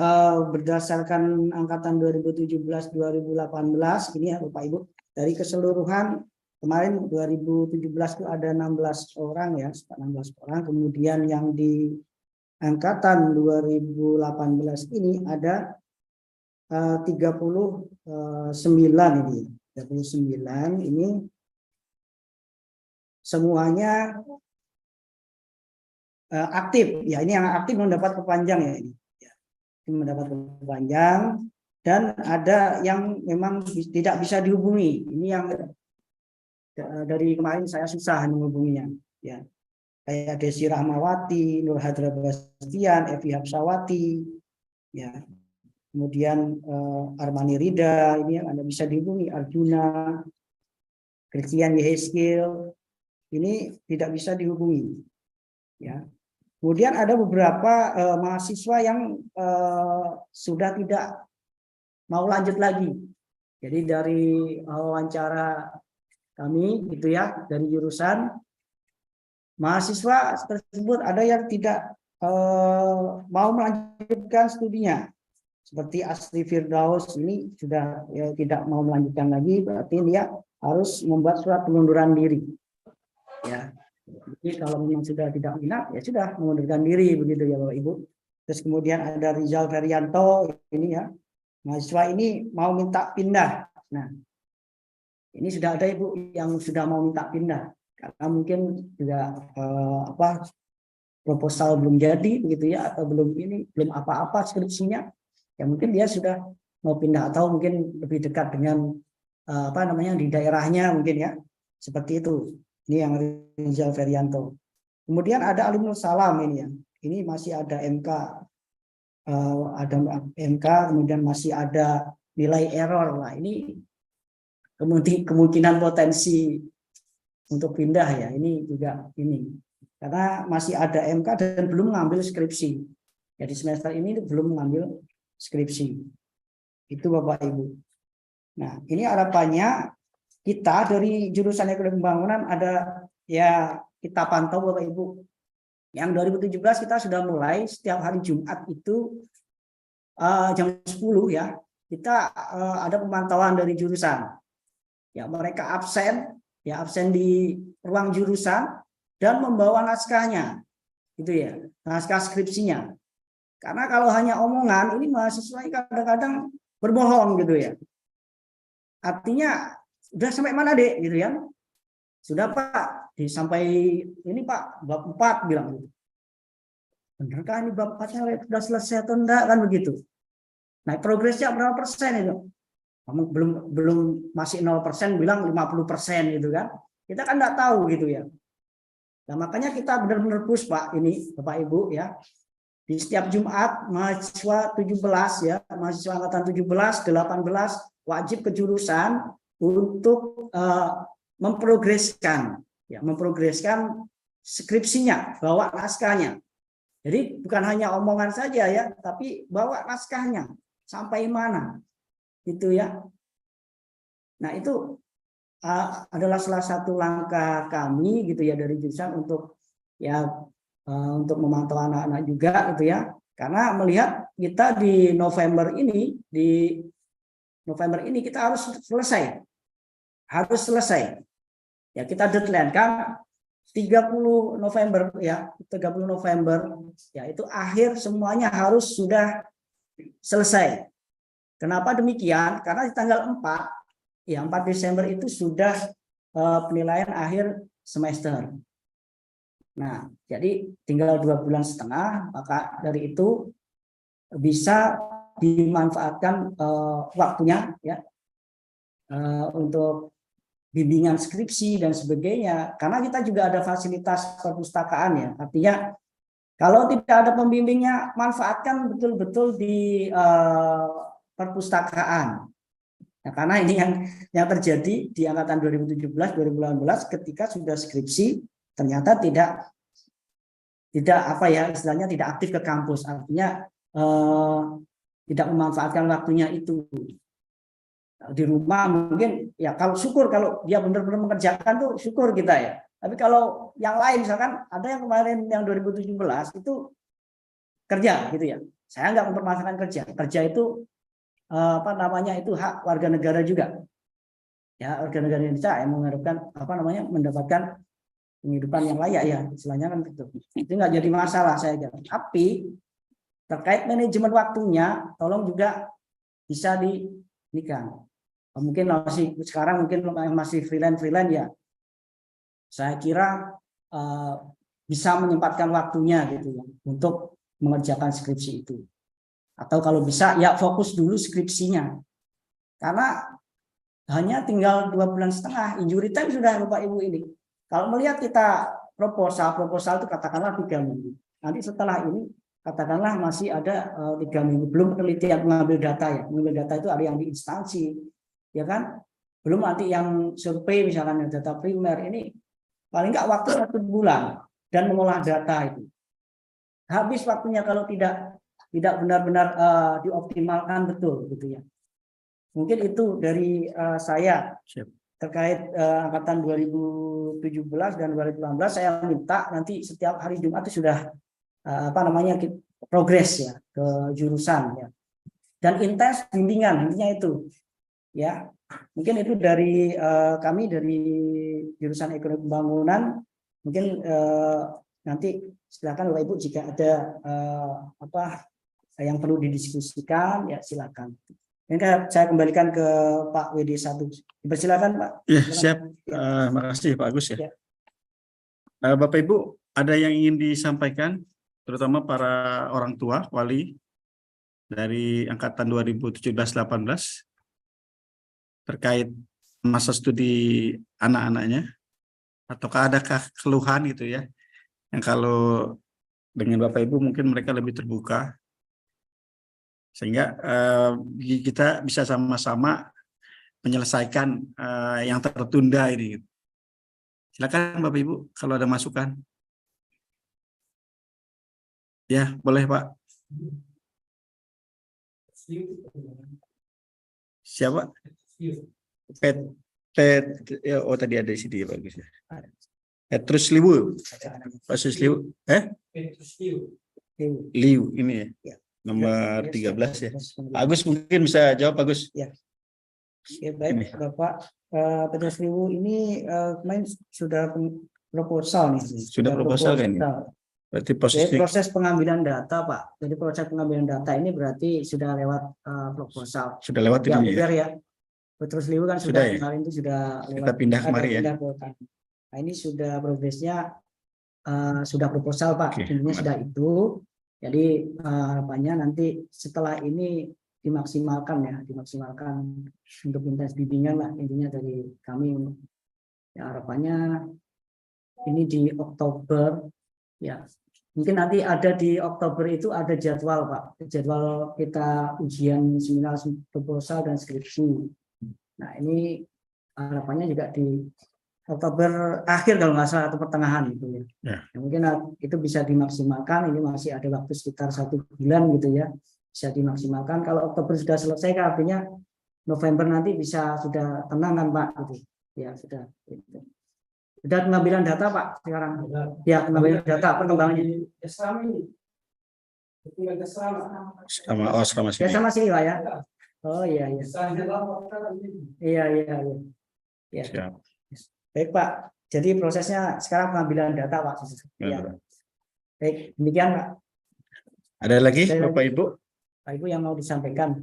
berdasarkan angkatan 2017-2018 ini ya Bapak Ibu, dari keseluruhan kemarin 2017 itu ada 16 orang ya, 16 orang. Kemudian yang di angkatan 2018 ini ada 39 ini. 39 ini semuanya aktif. Ya, ini yang aktif mendapat perpanjang ya ini. Ya, mendapat perpanjang. Dan ada yang memang tidak bisa dihubungi. Ini yang dari kemarin saya susah menghubunginya. Ya, kayak Desi Rahmawati, Nur Hadra Bastian, Evi Hapsawati, ya, kemudian Armani Rida, ini yang Anda bisa dihubungi. Arjuna, Christian Yeheskil, ini tidak bisa dihubungi. Ya. Kemudian ada beberapa mahasiswa yang sudah tidak mau lanjut lagi. Jadi dari wawancara kami gitu ya, dari jurusan mahasiswa tersebut ada yang tidak mau melanjutkan studinya. seperti Asri Firdaus ini sudah ya, tidak mau melanjutkan lagi, berarti dia harus membuat surat pengunduran diri. Ya, jadi kalau memang sudah tidak minat, ya sudah mengundurkan diri begitu ya Bapak Ibu. Terus kemudian ada Rizal Ferianto ini ya, mahasiswa ini mau minta pindah. Nah, ini sudah ada Ibu yang sudah mau minta pindah karena mungkin juga proposal belum jadi begitu ya, atau belum apa-apa skripsinya. Ya mungkin dia sudah mau pindah atau mungkin lebih dekat dengan di daerahnya mungkin ya. Seperti itu. Ini yang Rizal Ferianto. Kemudian ada Alimul Salam ini ya. Ini masih ada MK, kemudian masih ada nilai error. Nah, ini kemungkinan potensi untuk pindah ya. Ini juga ini. Karena masih ada MK dan belum mengambil skripsi. Jadi semester ini belum mengambil skripsi. Itu Bapak Ibu. Nah, ini harapannya kita dari jurusan Ekonomi Pembangunan ada ya kita pantau Bapak Ibu. Yang 2017 kita sudah mulai setiap hari Jumat itu jam 10 ya. Kita ada pemantauan dari jurusan. Ya, mereka absen di ruang jurusan dan membawa naskahnya. Gitu ya. Naskah skripsinya. Karena kalau hanya omongan ini mahasiswa kadang-kadang berbohong gitu ya. Artinya udah sampai mana Dek gitu ya? Sudah Pak, sampai ini Pak bab 4 bilang gitu. Benarkah ini bab 4-nya sudah selesai atau enggak kan begitu? Nah, progresnya berapa persen itu? Kamu belum masih 0% bilang 50% gitu kan? Kita kan enggak tahu gitu ya. Nah, makanya kita benar-benar push Pak ini Bapak Ibu ya. Di setiap Jumat mahasiswa 17 ya, mahasiswa angkatan 17, 18 wajib ke jurusan untuk memprogreskan skripsinya, bawa naskahnya. Jadi bukan hanya omongan saja ya, tapi bawa naskahnya sampai mana, gitu ya. Nah itu adalah salah satu langkah kami gitu ya dari jurusan untuk memantau anak-anak juga gitu ya. Karena melihat kita di November ini kita harus selesai. Ya, kita deadline kan 30 November ya, 30 November ya itu akhir semuanya harus sudah selesai. Kenapa demikian? Karena di tanggal 4 Desember itu sudah penilaian akhir semester. Nah, jadi tinggal 2,5 bulan, maka dari itu bisa dimanfaatkan waktunya ya untuk bimbingan skripsi dan sebagainya. Karena kita juga ada fasilitas perpustakaan ya. Artinya kalau tidak ada pembimbingnya, manfaatkan betul-betul di perpustakaan. Nah, karena ini yang terjadi di angkatan 2017-2018 ketika sudah skripsi ternyata tidak istilahnya tidak aktif ke kampus, artinya tidak memanfaatkan waktunya itu di rumah. Mungkin ya kalau dia benar-benar mengerjakan tuh syukur kita ya. Tapi kalau yang lain misalkan ada yang kemarin yang 2017 itu kerja gitu ya, saya nggak mempermasalahkan kerja itu itu hak warga negara juga ya, warga negara Indonesia yang mengharapkan mendapatkan penghidupan yang layak ya, istilahnya kan gitu. Itu nggak jadi masalah saya kira. Tapi terkait manajemen waktunya, tolong juga bisa kan. Mungkin sekarang masih freelance ya. Saya kira bisa menyempatkan waktunya gitu ya untuk mengerjakan skripsi itu. Atau kalau bisa ya fokus dulu skripsinya. Karena hanya tinggal 2,5 bulan, injury time sudah Bapak Ibu ini. Kalau melihat kita proposal itu katakanlah 3 minggu. Nanti setelah ini katakanlah masih ada 3 minggu, belum penelitian mengambil data ya. Mengambil data itu ada yang di instansi, ya kan? Belum nanti yang survei misalkan data primer, ini paling nggak waktu 1 bulan dan mengolah data itu. Habis waktunya kalau tidak benar-benar dioptimalkan betul gitu ya. Mungkin itu dari saya terkait angkatan 2017 dan 2018. Saya minta nanti setiap hari Jumat itu sudah progres ya ke jurusan ya. dan intens bimbingan, intinya itu ya. Mungkin itu dari kami dari jurusan Ekonomi Pembangunan. Mungkin nanti silakan Bapak Ibu jika ada apa yang perlu didiskusikan ya silakan. Ini saya kembalikan ke Pak WD1. Dipersilakan Pak. Ya, siap. Makasih Pak Agus ya. Bapak Ibu, ada yang ingin disampaikan, terutama para orang tua, wali dari angkatan 2017-18 terkait masa studi anak-anaknya, ataukah adakah keluhan gitu ya, yang kalau dengan Bapak Ibu mungkin mereka lebih terbuka, sehingga kita bisa sama-sama menyelesaikan yang tertunda ini. Silakan Bapak Ibu kalau ada masukan. Ya, boleh Pak. Siapa? Oh tadi ada di sini bagus ya. Petrus Liu. Petrus Liu. Liu ini ya. Nomor 13 ya. Agus mungkin bisa jawab Agus. Ya. Ya baik Bapak. Petrus Liu ini kemarin sudah proposal nih. Sudah proposal kan ini. Berarti proses pengambilan data Pak. Jadi proses pengambilan data ini berarti sudah lewat proposal. Sudah lewat ya, ini ya. Petrus Liu kan sudah ya? kemarin itu sudah lewat. Kita pindah kemari ya. Nah ini sudah progresnya sudah proposal Pak. Intinya sudah itu. Jadi harapannya nanti setelah ini dimaksimalkan untuk intens bimbingan lah intinya dari kami. Ya, harapannya ini di Oktober ya. Mungkin nanti ada di Oktober itu ada jadwal Pak. Jadwal kita ujian seminar proposal dan skripsi. Nah ini harapannya juga di Oktober akhir kalau nggak salah atau pertengahan gitu ya. Ya. Nah, mungkin itu bisa dimaksimalkan. Ini masih ada waktu sekitar 1 bulan gitu ya. Bisa dimaksimalkan. Kalau Oktober sudah selesai artinya November nanti bisa sudah tenang kan Pak gitu. Ya sudah. Gitu. Sudah pengambilan data Pak sekarang. Ya pengambilan data perkembangannya. Sama sini. Sama sini Pak ya. Oh iya iya. Iya. Ya. Siap. Baik Pak. Jadi prosesnya sekarang pengambilan data Pak. Ya. Baik demikian Pak. Ada lagi Bapak Ibu? Pak Ibu yang mau disampaikan.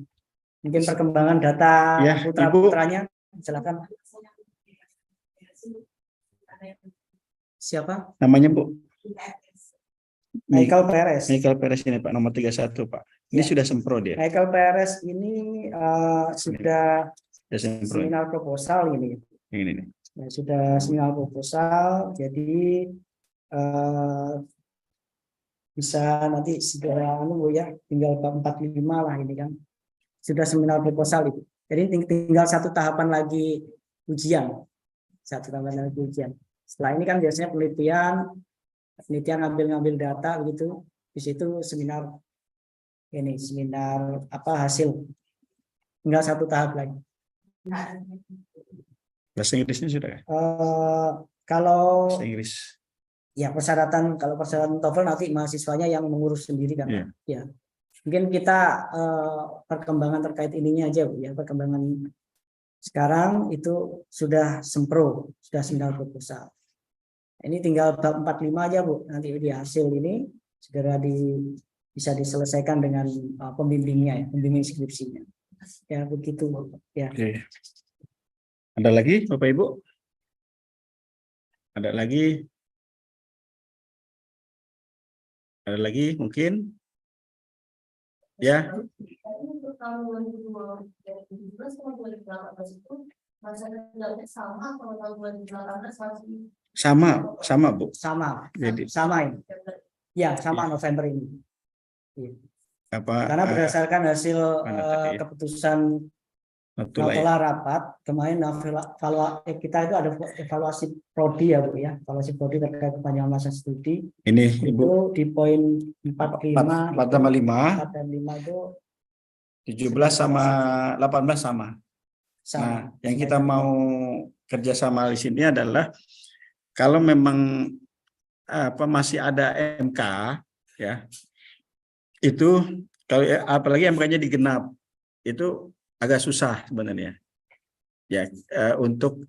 Mungkin perkembangan data ya, putra-putranya. Silakan. Siapa? Namanya Bu? Michael Perez. Michael Perez ini Pak, nomor 31 Pak. Ini sudah sempro dia. Michael Perez ini sudah seminar proposal ini. Ini nih. Ya, sudah seminar proposal, jadi bisa nanti segera ya, tinggal 45 lah ini kan. Sudah seminar proposal itu. Jadi tinggal satu tahapan lagi ujian. Setelah ini kan biasanya penelitian ngambil data begitu, di situ seminar hasil, tinggal satu tahap lagi. Bahasa Inggrisnya sudah ya? Kalau bahasa Inggris ya persyaratan TOEFL nanti mahasiswanya yang mengurus sendiri kan. Ya mungkin kita perkembangan terkait ininya aja Bu ya, perkembangan sekarang itu sudah sempro, sudah seminar proposal. Ini tinggal bab 45 aja Bu, nanti di hasil ini segera bisa diselesaikan dengan pembimbingnya ya, pembimbing skripsinya. Ya begitu ya. Oke. Ada lagi Bapak Ibu? Ada lagi? Ada lagi mungkin? Ya. Sama Bu. Jadi sama ini. Ya, sama November ini. Karena berdasarkan hasil keputusan Notola rapat kemarin kita itu ada evaluasi prodi ya Bu ya, evaluasi prodi terkait kepanjangan masa studi. Ini itu Ibu di poin 45 dan 5 itu 17 sama 18 sama. Nah, yang kita mau kerjasama di sini adalah kalau memang masih ada MK ya, itu kalau apalagi MK-nya digenap itu agak susah sebenarnya ya untuk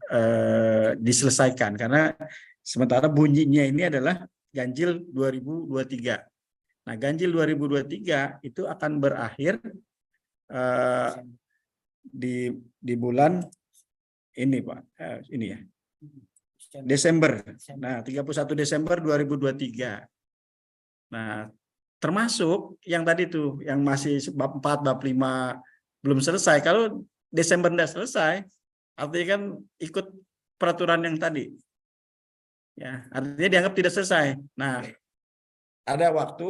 diselesaikan karena sementara bunyinya ini adalah ganjil 2023. Nah, ganjil 2023 itu akan berakhir di bulan ini, Pak. Ini ya. Desember. Nah, 31 Desember 2023. Nah, termasuk yang tadi tuh yang masih bab 4, bab 5 belum selesai. Kalau Desember tidak selesai, artinya kan ikut peraturan yang tadi. Ya, artinya dianggap tidak selesai. Nah, ada waktu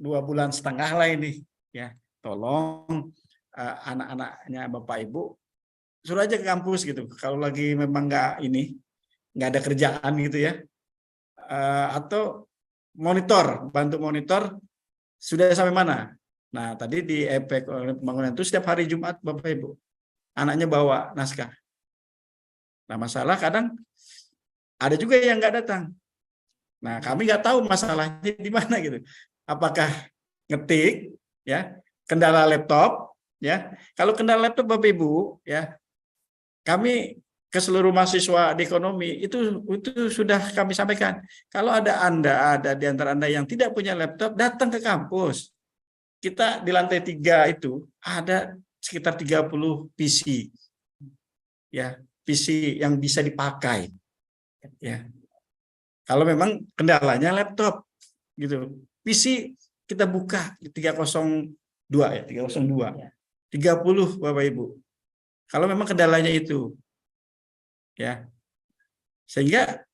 2,5 bulan lah ini, ya. Tolong anak-anaknya Bapak Ibu suruh aja ke kampus gitu. Kalau lagi memang nggak ada kerjaan gitu ya, atau bantu monitor sudah sampai mana. Nah, tadi di efek pembangunan itu setiap hari Jumat Bapak Ibu anaknya bawa naskah. Nah, masalah kadang ada juga yang nggak datang. Nah, kami nggak tahu masalahnya di mana gitu. Apakah ngetik, ya, kendala laptop, ya. Kalau kendala laptop Bapak Ibu, ya, kami ke seluruh mahasiswa di ekonomi itu sudah kami sampaikan. Kalau ada di antara Anda yang tidak punya laptop, datang ke kampus. Kita di lantai 3 itu ada sekitar 30 PC, ya, PC yang bisa dipakai, ya. Kalau memang kendalanya laptop, gitu. PC kita buka di 302 ya, 302. 30 Bapak Ibu. Kalau memang kendalanya itu. Ya. Sehingga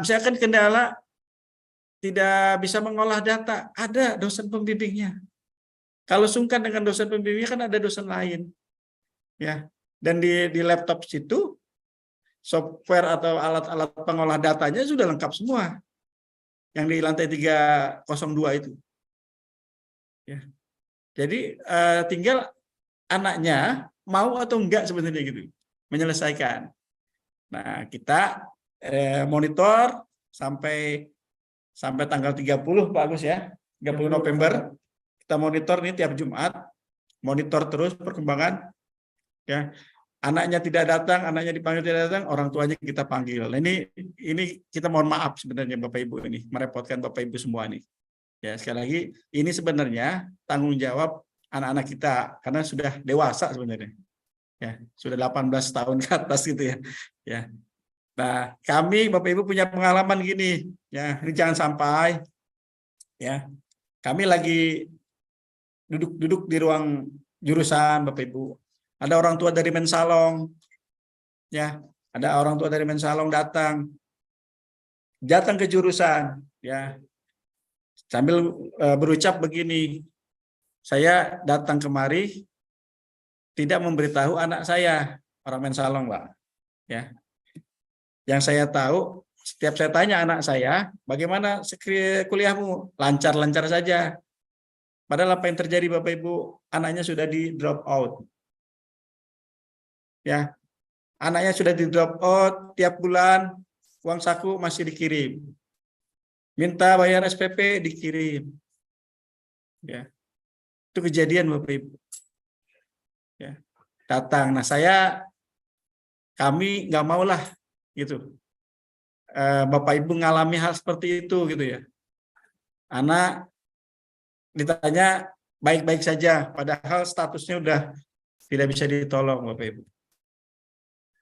misalkan kendala tidak bisa mengolah data, ada dosen pembimbingnya. Kalau sungkan dengan dosen pembimbingnya kan ada dosen lain. Ya. Dan di laptop situ software atau alat-alat pengolah datanya sudah lengkap semua. Yang di lantai 302 itu. Ya. Jadi tinggal anaknya mau atau enggak sebenarnya gitu menyelesaikan. Nah, kita monitor sampai tanggal 30 Pak Agus ya. 30 November kita monitor nih tiap Jumat. Monitor terus perkembangan ya. Anaknya tidak datang, anaknya dipanggil tidak datang, orang tuanya kita panggil. Nah, ini kita mohon maaf sebenarnya Bapak Ibu ini, merepotkan Bapak Ibu semua nih. Ya, sekali lagi ini sebenarnya tanggung jawab anak-anak kita karena sudah dewasa sebenarnya. Ya, sudah 18 tahun ke atas gitu ya. Ya. Nah, kami Bapak Ibu punya pengalaman gini, ya, ini jangan sampai ya. Kami lagi duduk di ruang jurusan Bapak Ibu. Ada orang tua dari Mensalong, ya, ada orang tua dari Mensalong datang ke jurusan, ya, sambil berucap begini, saya datang kemari tidak memberitahu anak saya orang Mensalong, Pak, ya. Yang saya tahu, setiap saya tanya anak saya, bagaimana kuliahmu? Lancar-lancar saja. Padahal apa yang terjadi Bapak Ibu, anaknya sudah di drop out. Ya, anaknya sudah di drop out tiap bulan, uang saku masih dikirim. Minta bayar SPP dikirim. Ya. Itu kejadian Bapak Ibu. Ya. Datang. Nah, kami nggak maulah gitu. Bapak Ibu ngalami hal seperti itu gitu ya. Anak ditanya baik-baik saja, padahal statusnya udah tidak bisa ditolong Bapak Ibu.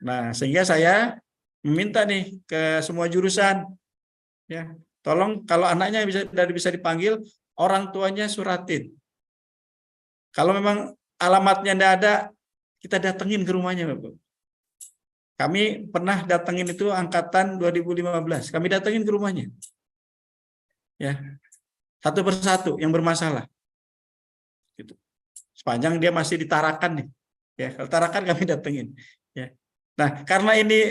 Nah, sehingga saya meminta nih ke semua jurusan, ya, tolong kalau anaknya bisa dipanggil, orang tuanya suratin. Kalau memang alamatnya tidak ada, kita datengin ke rumahnya, Bapak. Kami pernah datengin itu angkatan 2015, kami datengin ke rumahnya, ya, satu persatu yang bermasalah, gitu. Sepanjang dia masih di Tarakan nih, ya, kalau Tarakan kami datengin, ya. Nah, karena ini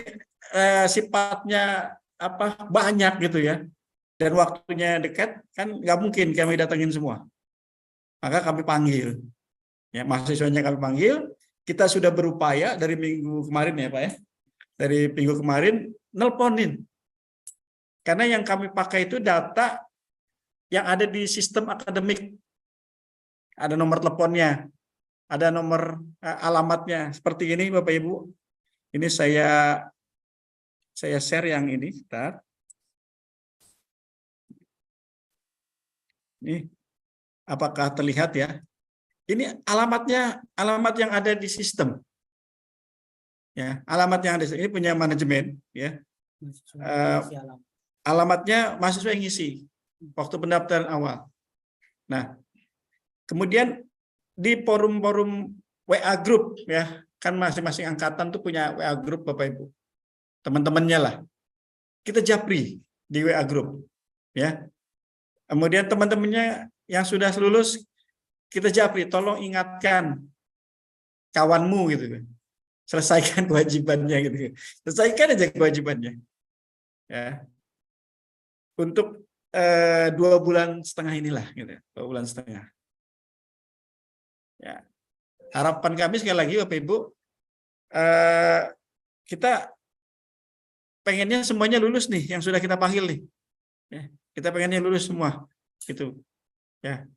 sifatnya banyak gitu ya, dan waktunya dekat, kan nggak mungkin kami datengin semua. Maka kami panggil, ya, mahasiswanya kami panggil. Kita sudah berupaya dari minggu kemarin ya Pak ya, dari minggu kemarin nelponin, karena yang kami pakai itu data yang ada di sistem akademik, ada nomor teleponnya, ada nomor alamatnya seperti ini Bapak Ibu. Ini saya share yang ini, bentar. Ini apakah terlihat ya? Ini alamatnya, alamat yang ada di sistem. Ya, alamat yang ada ini punya manajemen ya. Alamatnya mahasiswa yang ngisi waktu pendaftaran awal. Nah, kemudian di forum-forum WA group ya, kan masing-masing angkatan tuh punya WA group Bapak Ibu. Teman-temannya lah. Kita japri di WA group ya. Kemudian teman-temannya yang sudah lulus kita japri, tolong ingatkan kawanmu gitu. Selesaikan kewajibannya gitu. Selesaikan aja kewajibannya. Ya. Untuk 2,5 bulan inilah gitu, 2,5 bulan. Ya. Harapan kami sekali lagi Bapak Ibu, kita pengennya semuanya lulus nih yang sudah kita panggil nih. Ya. Kita pengennya lulus semua gitu. Ya.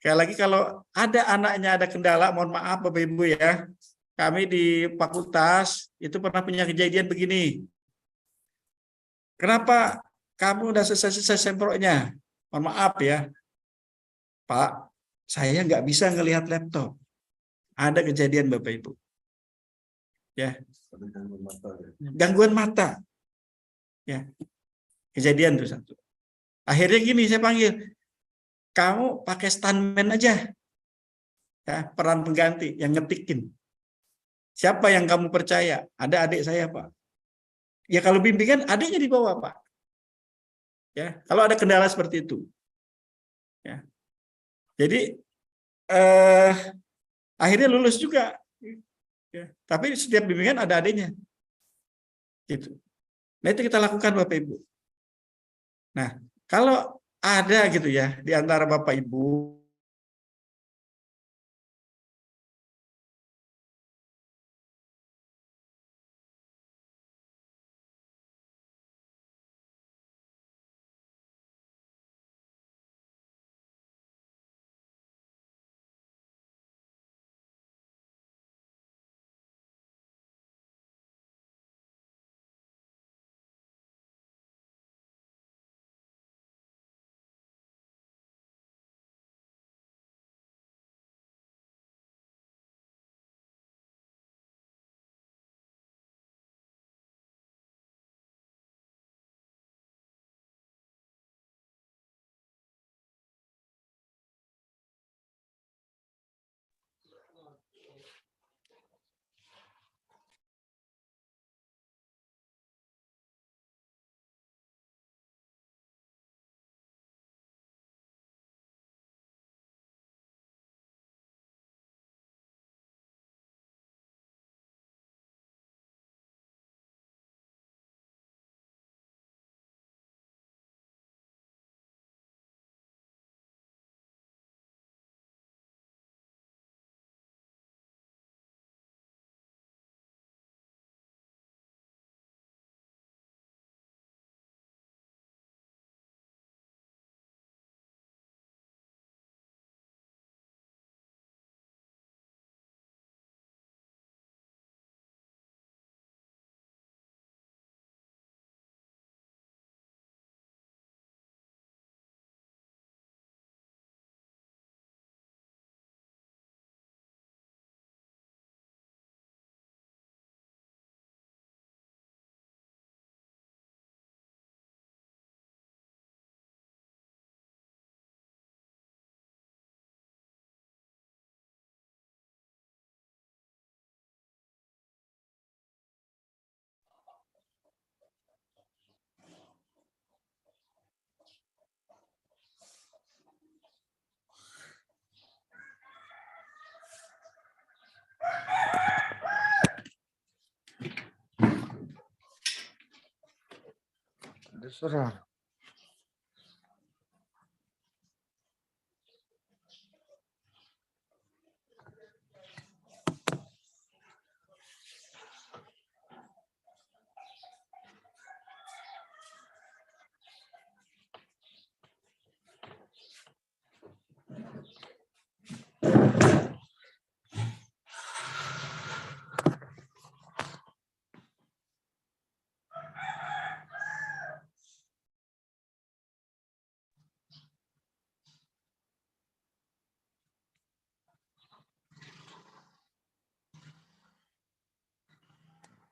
Sekali lagi kalau ada anaknya ada kendala, mohon maaf Bapak Ibu ya. Kami di fakultas itu pernah punya kejadian begini. Kenapa kamu udah selesai semprotnya? Mohon maaf ya, Pak, saya nggak bisa ngelihat laptop. Ada kejadian Bapak Ibu. Ya. Gangguan mata. Ya. Kejadian tuh satu. Akhirnya gini saya panggil, kamu pakai stuntman aja. Ya, peran pengganti yang ngetikin. Siapa yang kamu percaya? Ada adik saya, Pak. Ya kalau bimbingan adiknya di bawah, Pak. Ya, kalau ada kendala seperti itu. Ya. Jadi akhirnya lulus juga. Ya. Tapi setiap bimbingan ada adiknya. Gitu. Nah, itu kita lakukan Bapak Ibu. Nah, kalau ada gitu ya di antara Bapak Ibu Terserah.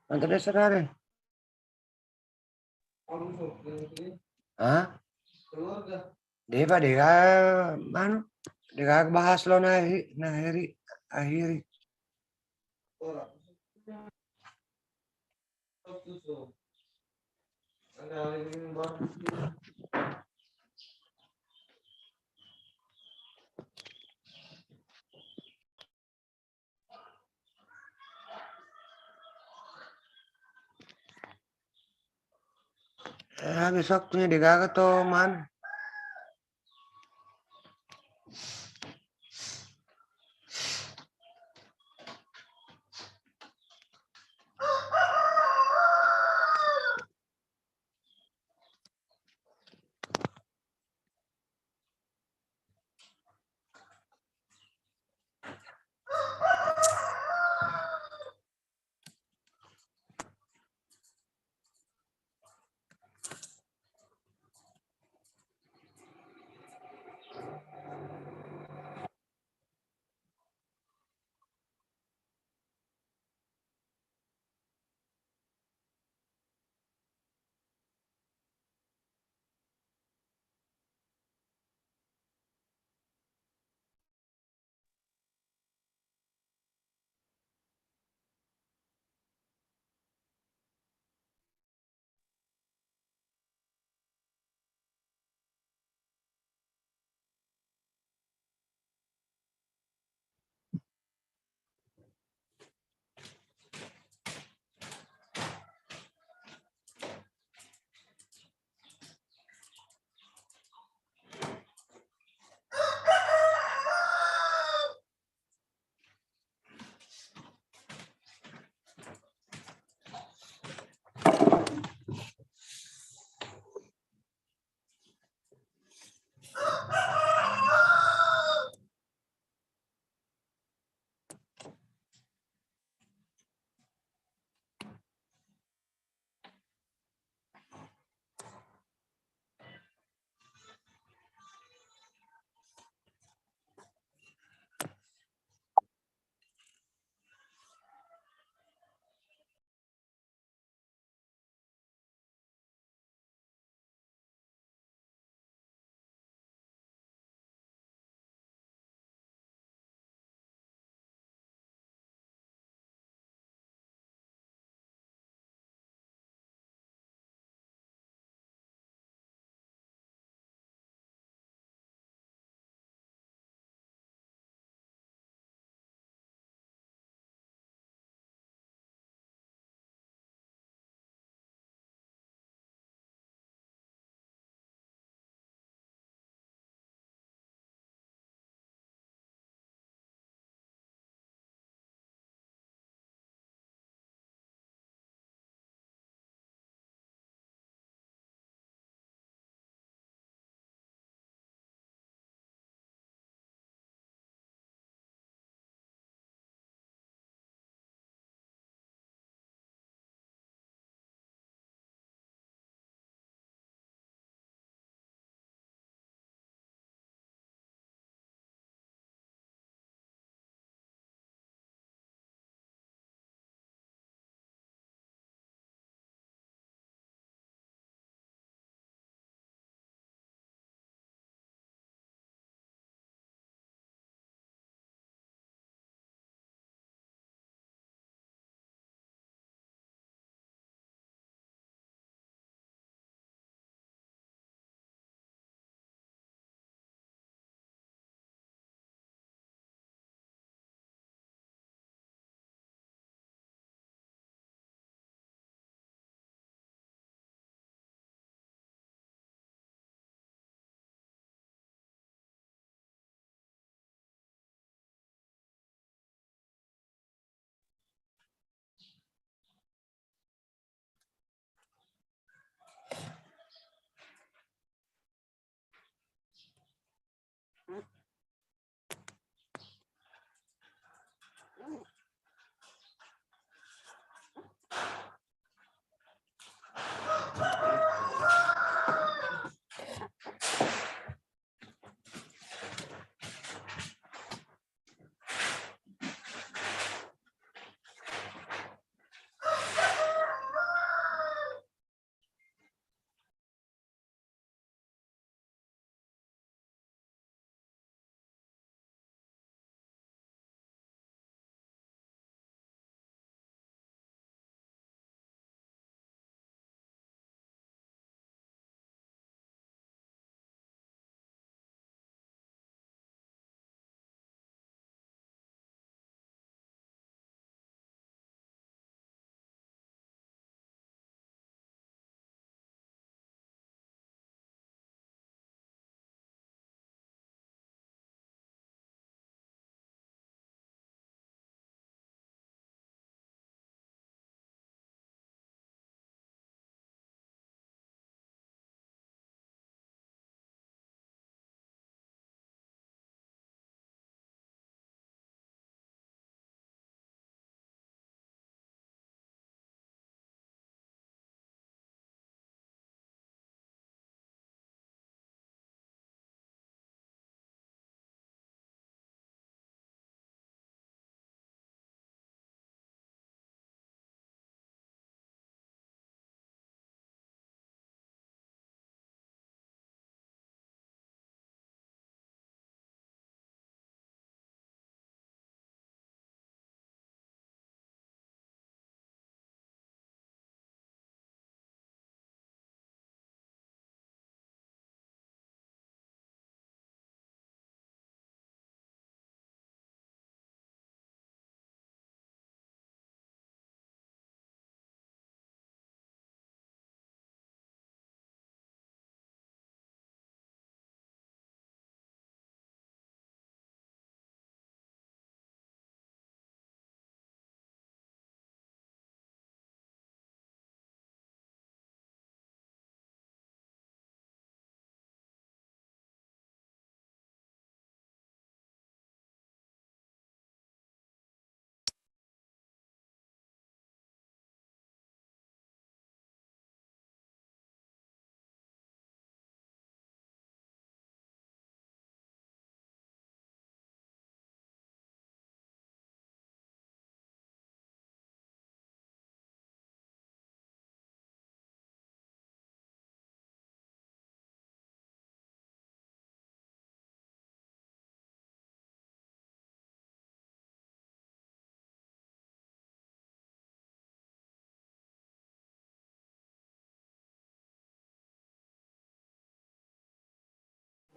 Antar dia saudara. Hah? Dia pak dia mana? Dia bahas lo akhiri. Besok punya dia tuh man.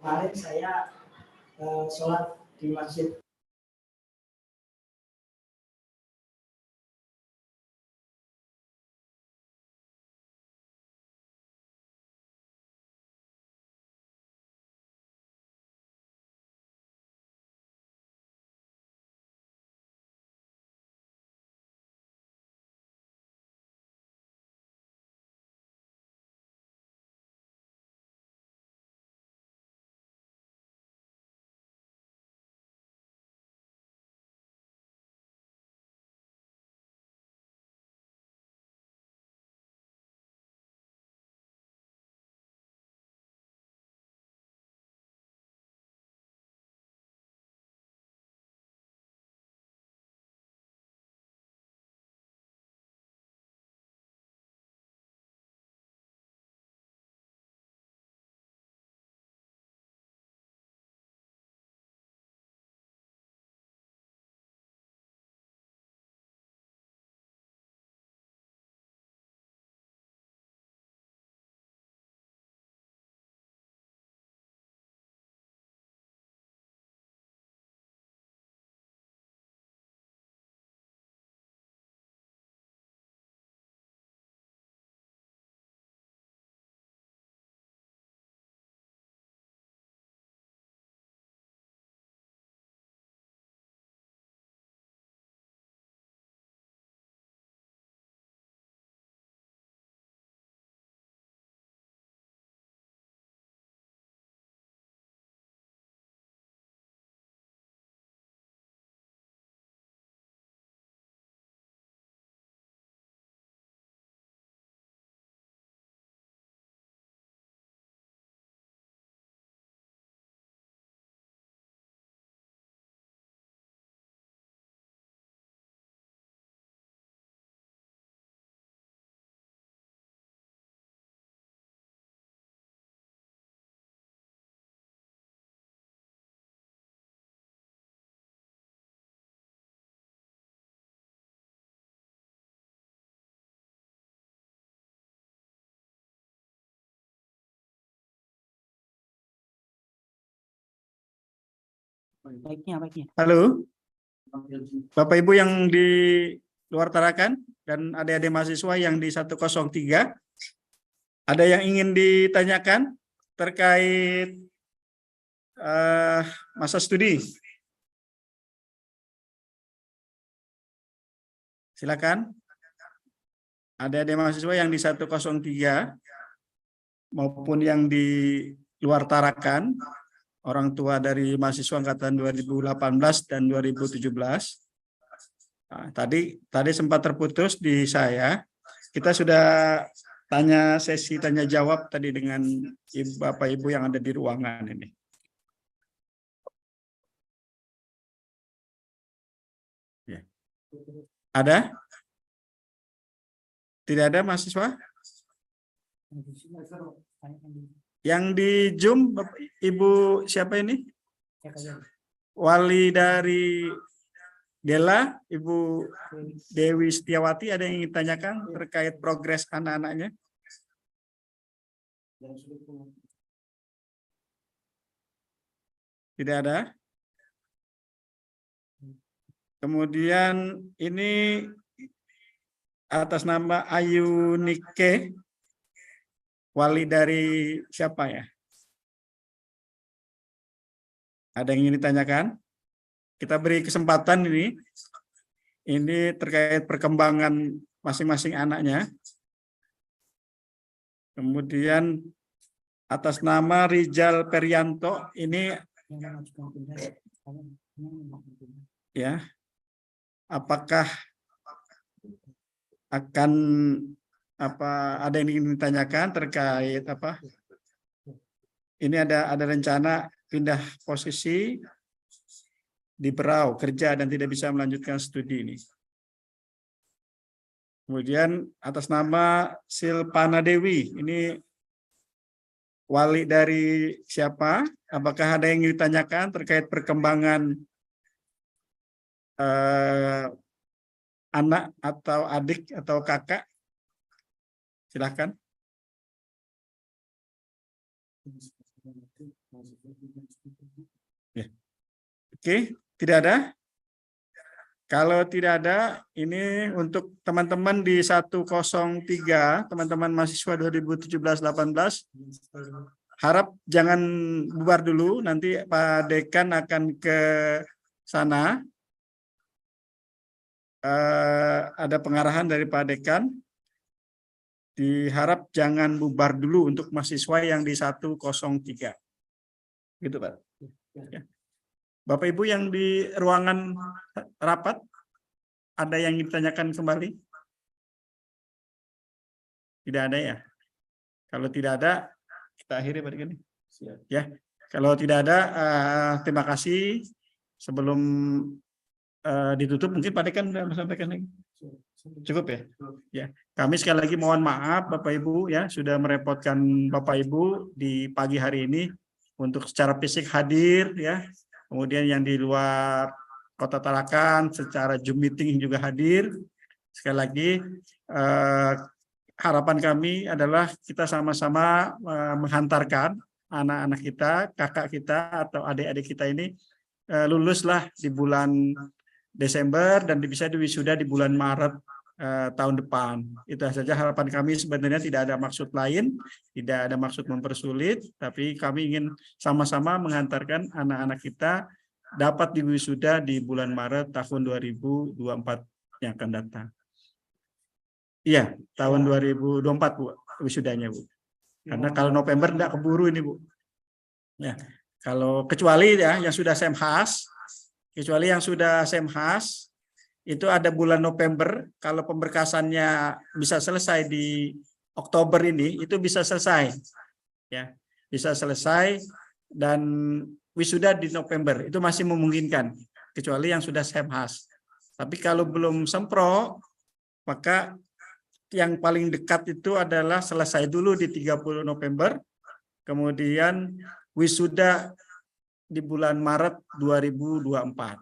kemarin saya sholat di masjid. Baiknya. Halo, Bapak Ibu yang di luar Tarakan dan adik-adik mahasiswa yang di 103, ada yang ingin ditanyakan terkait masa studi? Silakan. Adik-adik mahasiswa yang di 103 maupun yang di luar Tarakan, orang tua dari mahasiswa angkatan 2018 dan 2017. Nah, tadi sempat terputus di saya. Kita sudah sesi tanya jawab tadi dengan Bapak Ibu yang ada di ruangan ini. Ya. Ada? Tidak ada mahasiswa? Yang di Zoom, Ibu siapa ini? Wali dari Gela, Ibu Dewi Setiawati, ada yang ingin ditanyakan terkait progres anak-anaknya? Tidak ada. Kemudian ini atas nama Ayu Nike, wali dari siapa ya? Ada yang ingin ditanyakan? Kita beri kesempatan ini. Ini terkait perkembangan masing-masing anaknya. Kemudian atas nama Rizal Perianto, ini ya, apakah akan ada yang ingin ditanyakan terkait apa? Ini ada rencana pindah posisi di Berau, kerja dan tidak bisa melanjutkan studi ini. Kemudian atas nama Silpana Dewi, ini wali dari siapa? Apakah ada yang ditanyakan terkait perkembangan anak atau adik atau kakak? Silakan. Ya. Oke, tidak ada? Kalau tidak ada, ini untuk teman-teman di 103, teman-teman mahasiswa 2017-18, harap jangan bubar dulu, nanti Pak Dekan akan ke sana. Ada pengarahan dari Pak Dekan. Diharap jangan bubar dulu untuk mahasiswa yang di 103. Gitu, Pak. Ya. Bapak Ibu yang di ruangan rapat, ada yang ditanyakan kembali? Tidak ada ya? Kalau tidak ada, kita akhiri Pak Dekan. Ya, kalau tidak ada, terima kasih. Sebelum ditutup, mungkin Pak Dekan sudah sampaikan lagi. Cukup ya? Ya, kami sekali lagi mohon maaf Bapak Ibu ya, sudah merepotkan Bapak Ibu di pagi hari ini untuk secara fisik hadir ya. Kemudian yang di luar Kota Tarakan secara Zoom meeting juga hadir. Sekali lagi harapan kami adalah kita sama-sama menghantarkan anak-anak kita, kakak kita atau adik-adik kita ini luluslah di bulan Desember dan bisa diwisuda di bulan Maret tahun depan. Itu saja harapan kami, sebenarnya tidak ada maksud lain, tidak ada maksud mempersulit, tapi kami ingin sama-sama menghantarkan anak-anak kita dapat diwisuda di bulan Maret tahun 2024 yang akan datang. Iya, tahun 2024 Bu, wisudanya Bu. Karena kalau November tidak keburu ini Bu. Ya, kalau kecuali ya yang sudah Semhas, itu ada bulan November, kalau pemberkasannya bisa selesai di Oktober ini, itu bisa selesai. Ya, bisa selesai dan wisuda di November, itu masih memungkinkan, kecuali yang sudah Semhas. Tapi kalau belum Sempro, maka yang paling dekat itu adalah selesai dulu di 30 November, kemudian wisuda di bulan Maret 2024.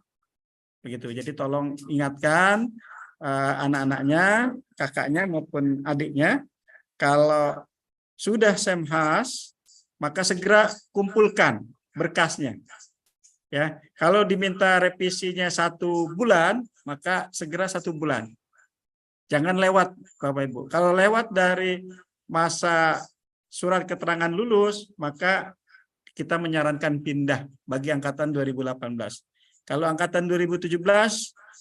Begitu. Jadi tolong ingatkan anak-anaknya, kakaknya maupun adiknya, kalau sudah Semhas, maka segera kumpulkan berkasnya. Ya, kalau diminta revisinya 1 bulan, maka segera 1 bulan. Jangan lewat, Bapak Ibu. Kalau lewat dari masa surat keterangan lulus, maka kita menyarankan pindah bagi angkatan 2018. Kalau angkatan 2017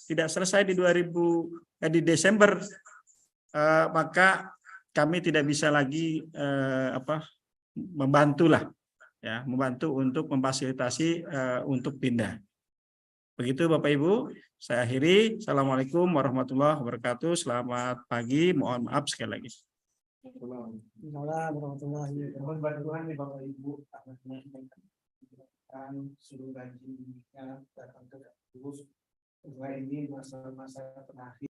tidak selesai di Desember, maka kami tidak bisa lagi membantu untuk memfasilitasi untuk pindah. Begitu Bapak Ibu, saya akhiri. Assalamualaikum warahmatullahi wabarakatuh. Selamat pagi, mohon maaf sekali lagi. Mohon bantuan nih Bapak Ibu, suruh gajinya datang ke kampus. Setelah ini masa-masa terakhir.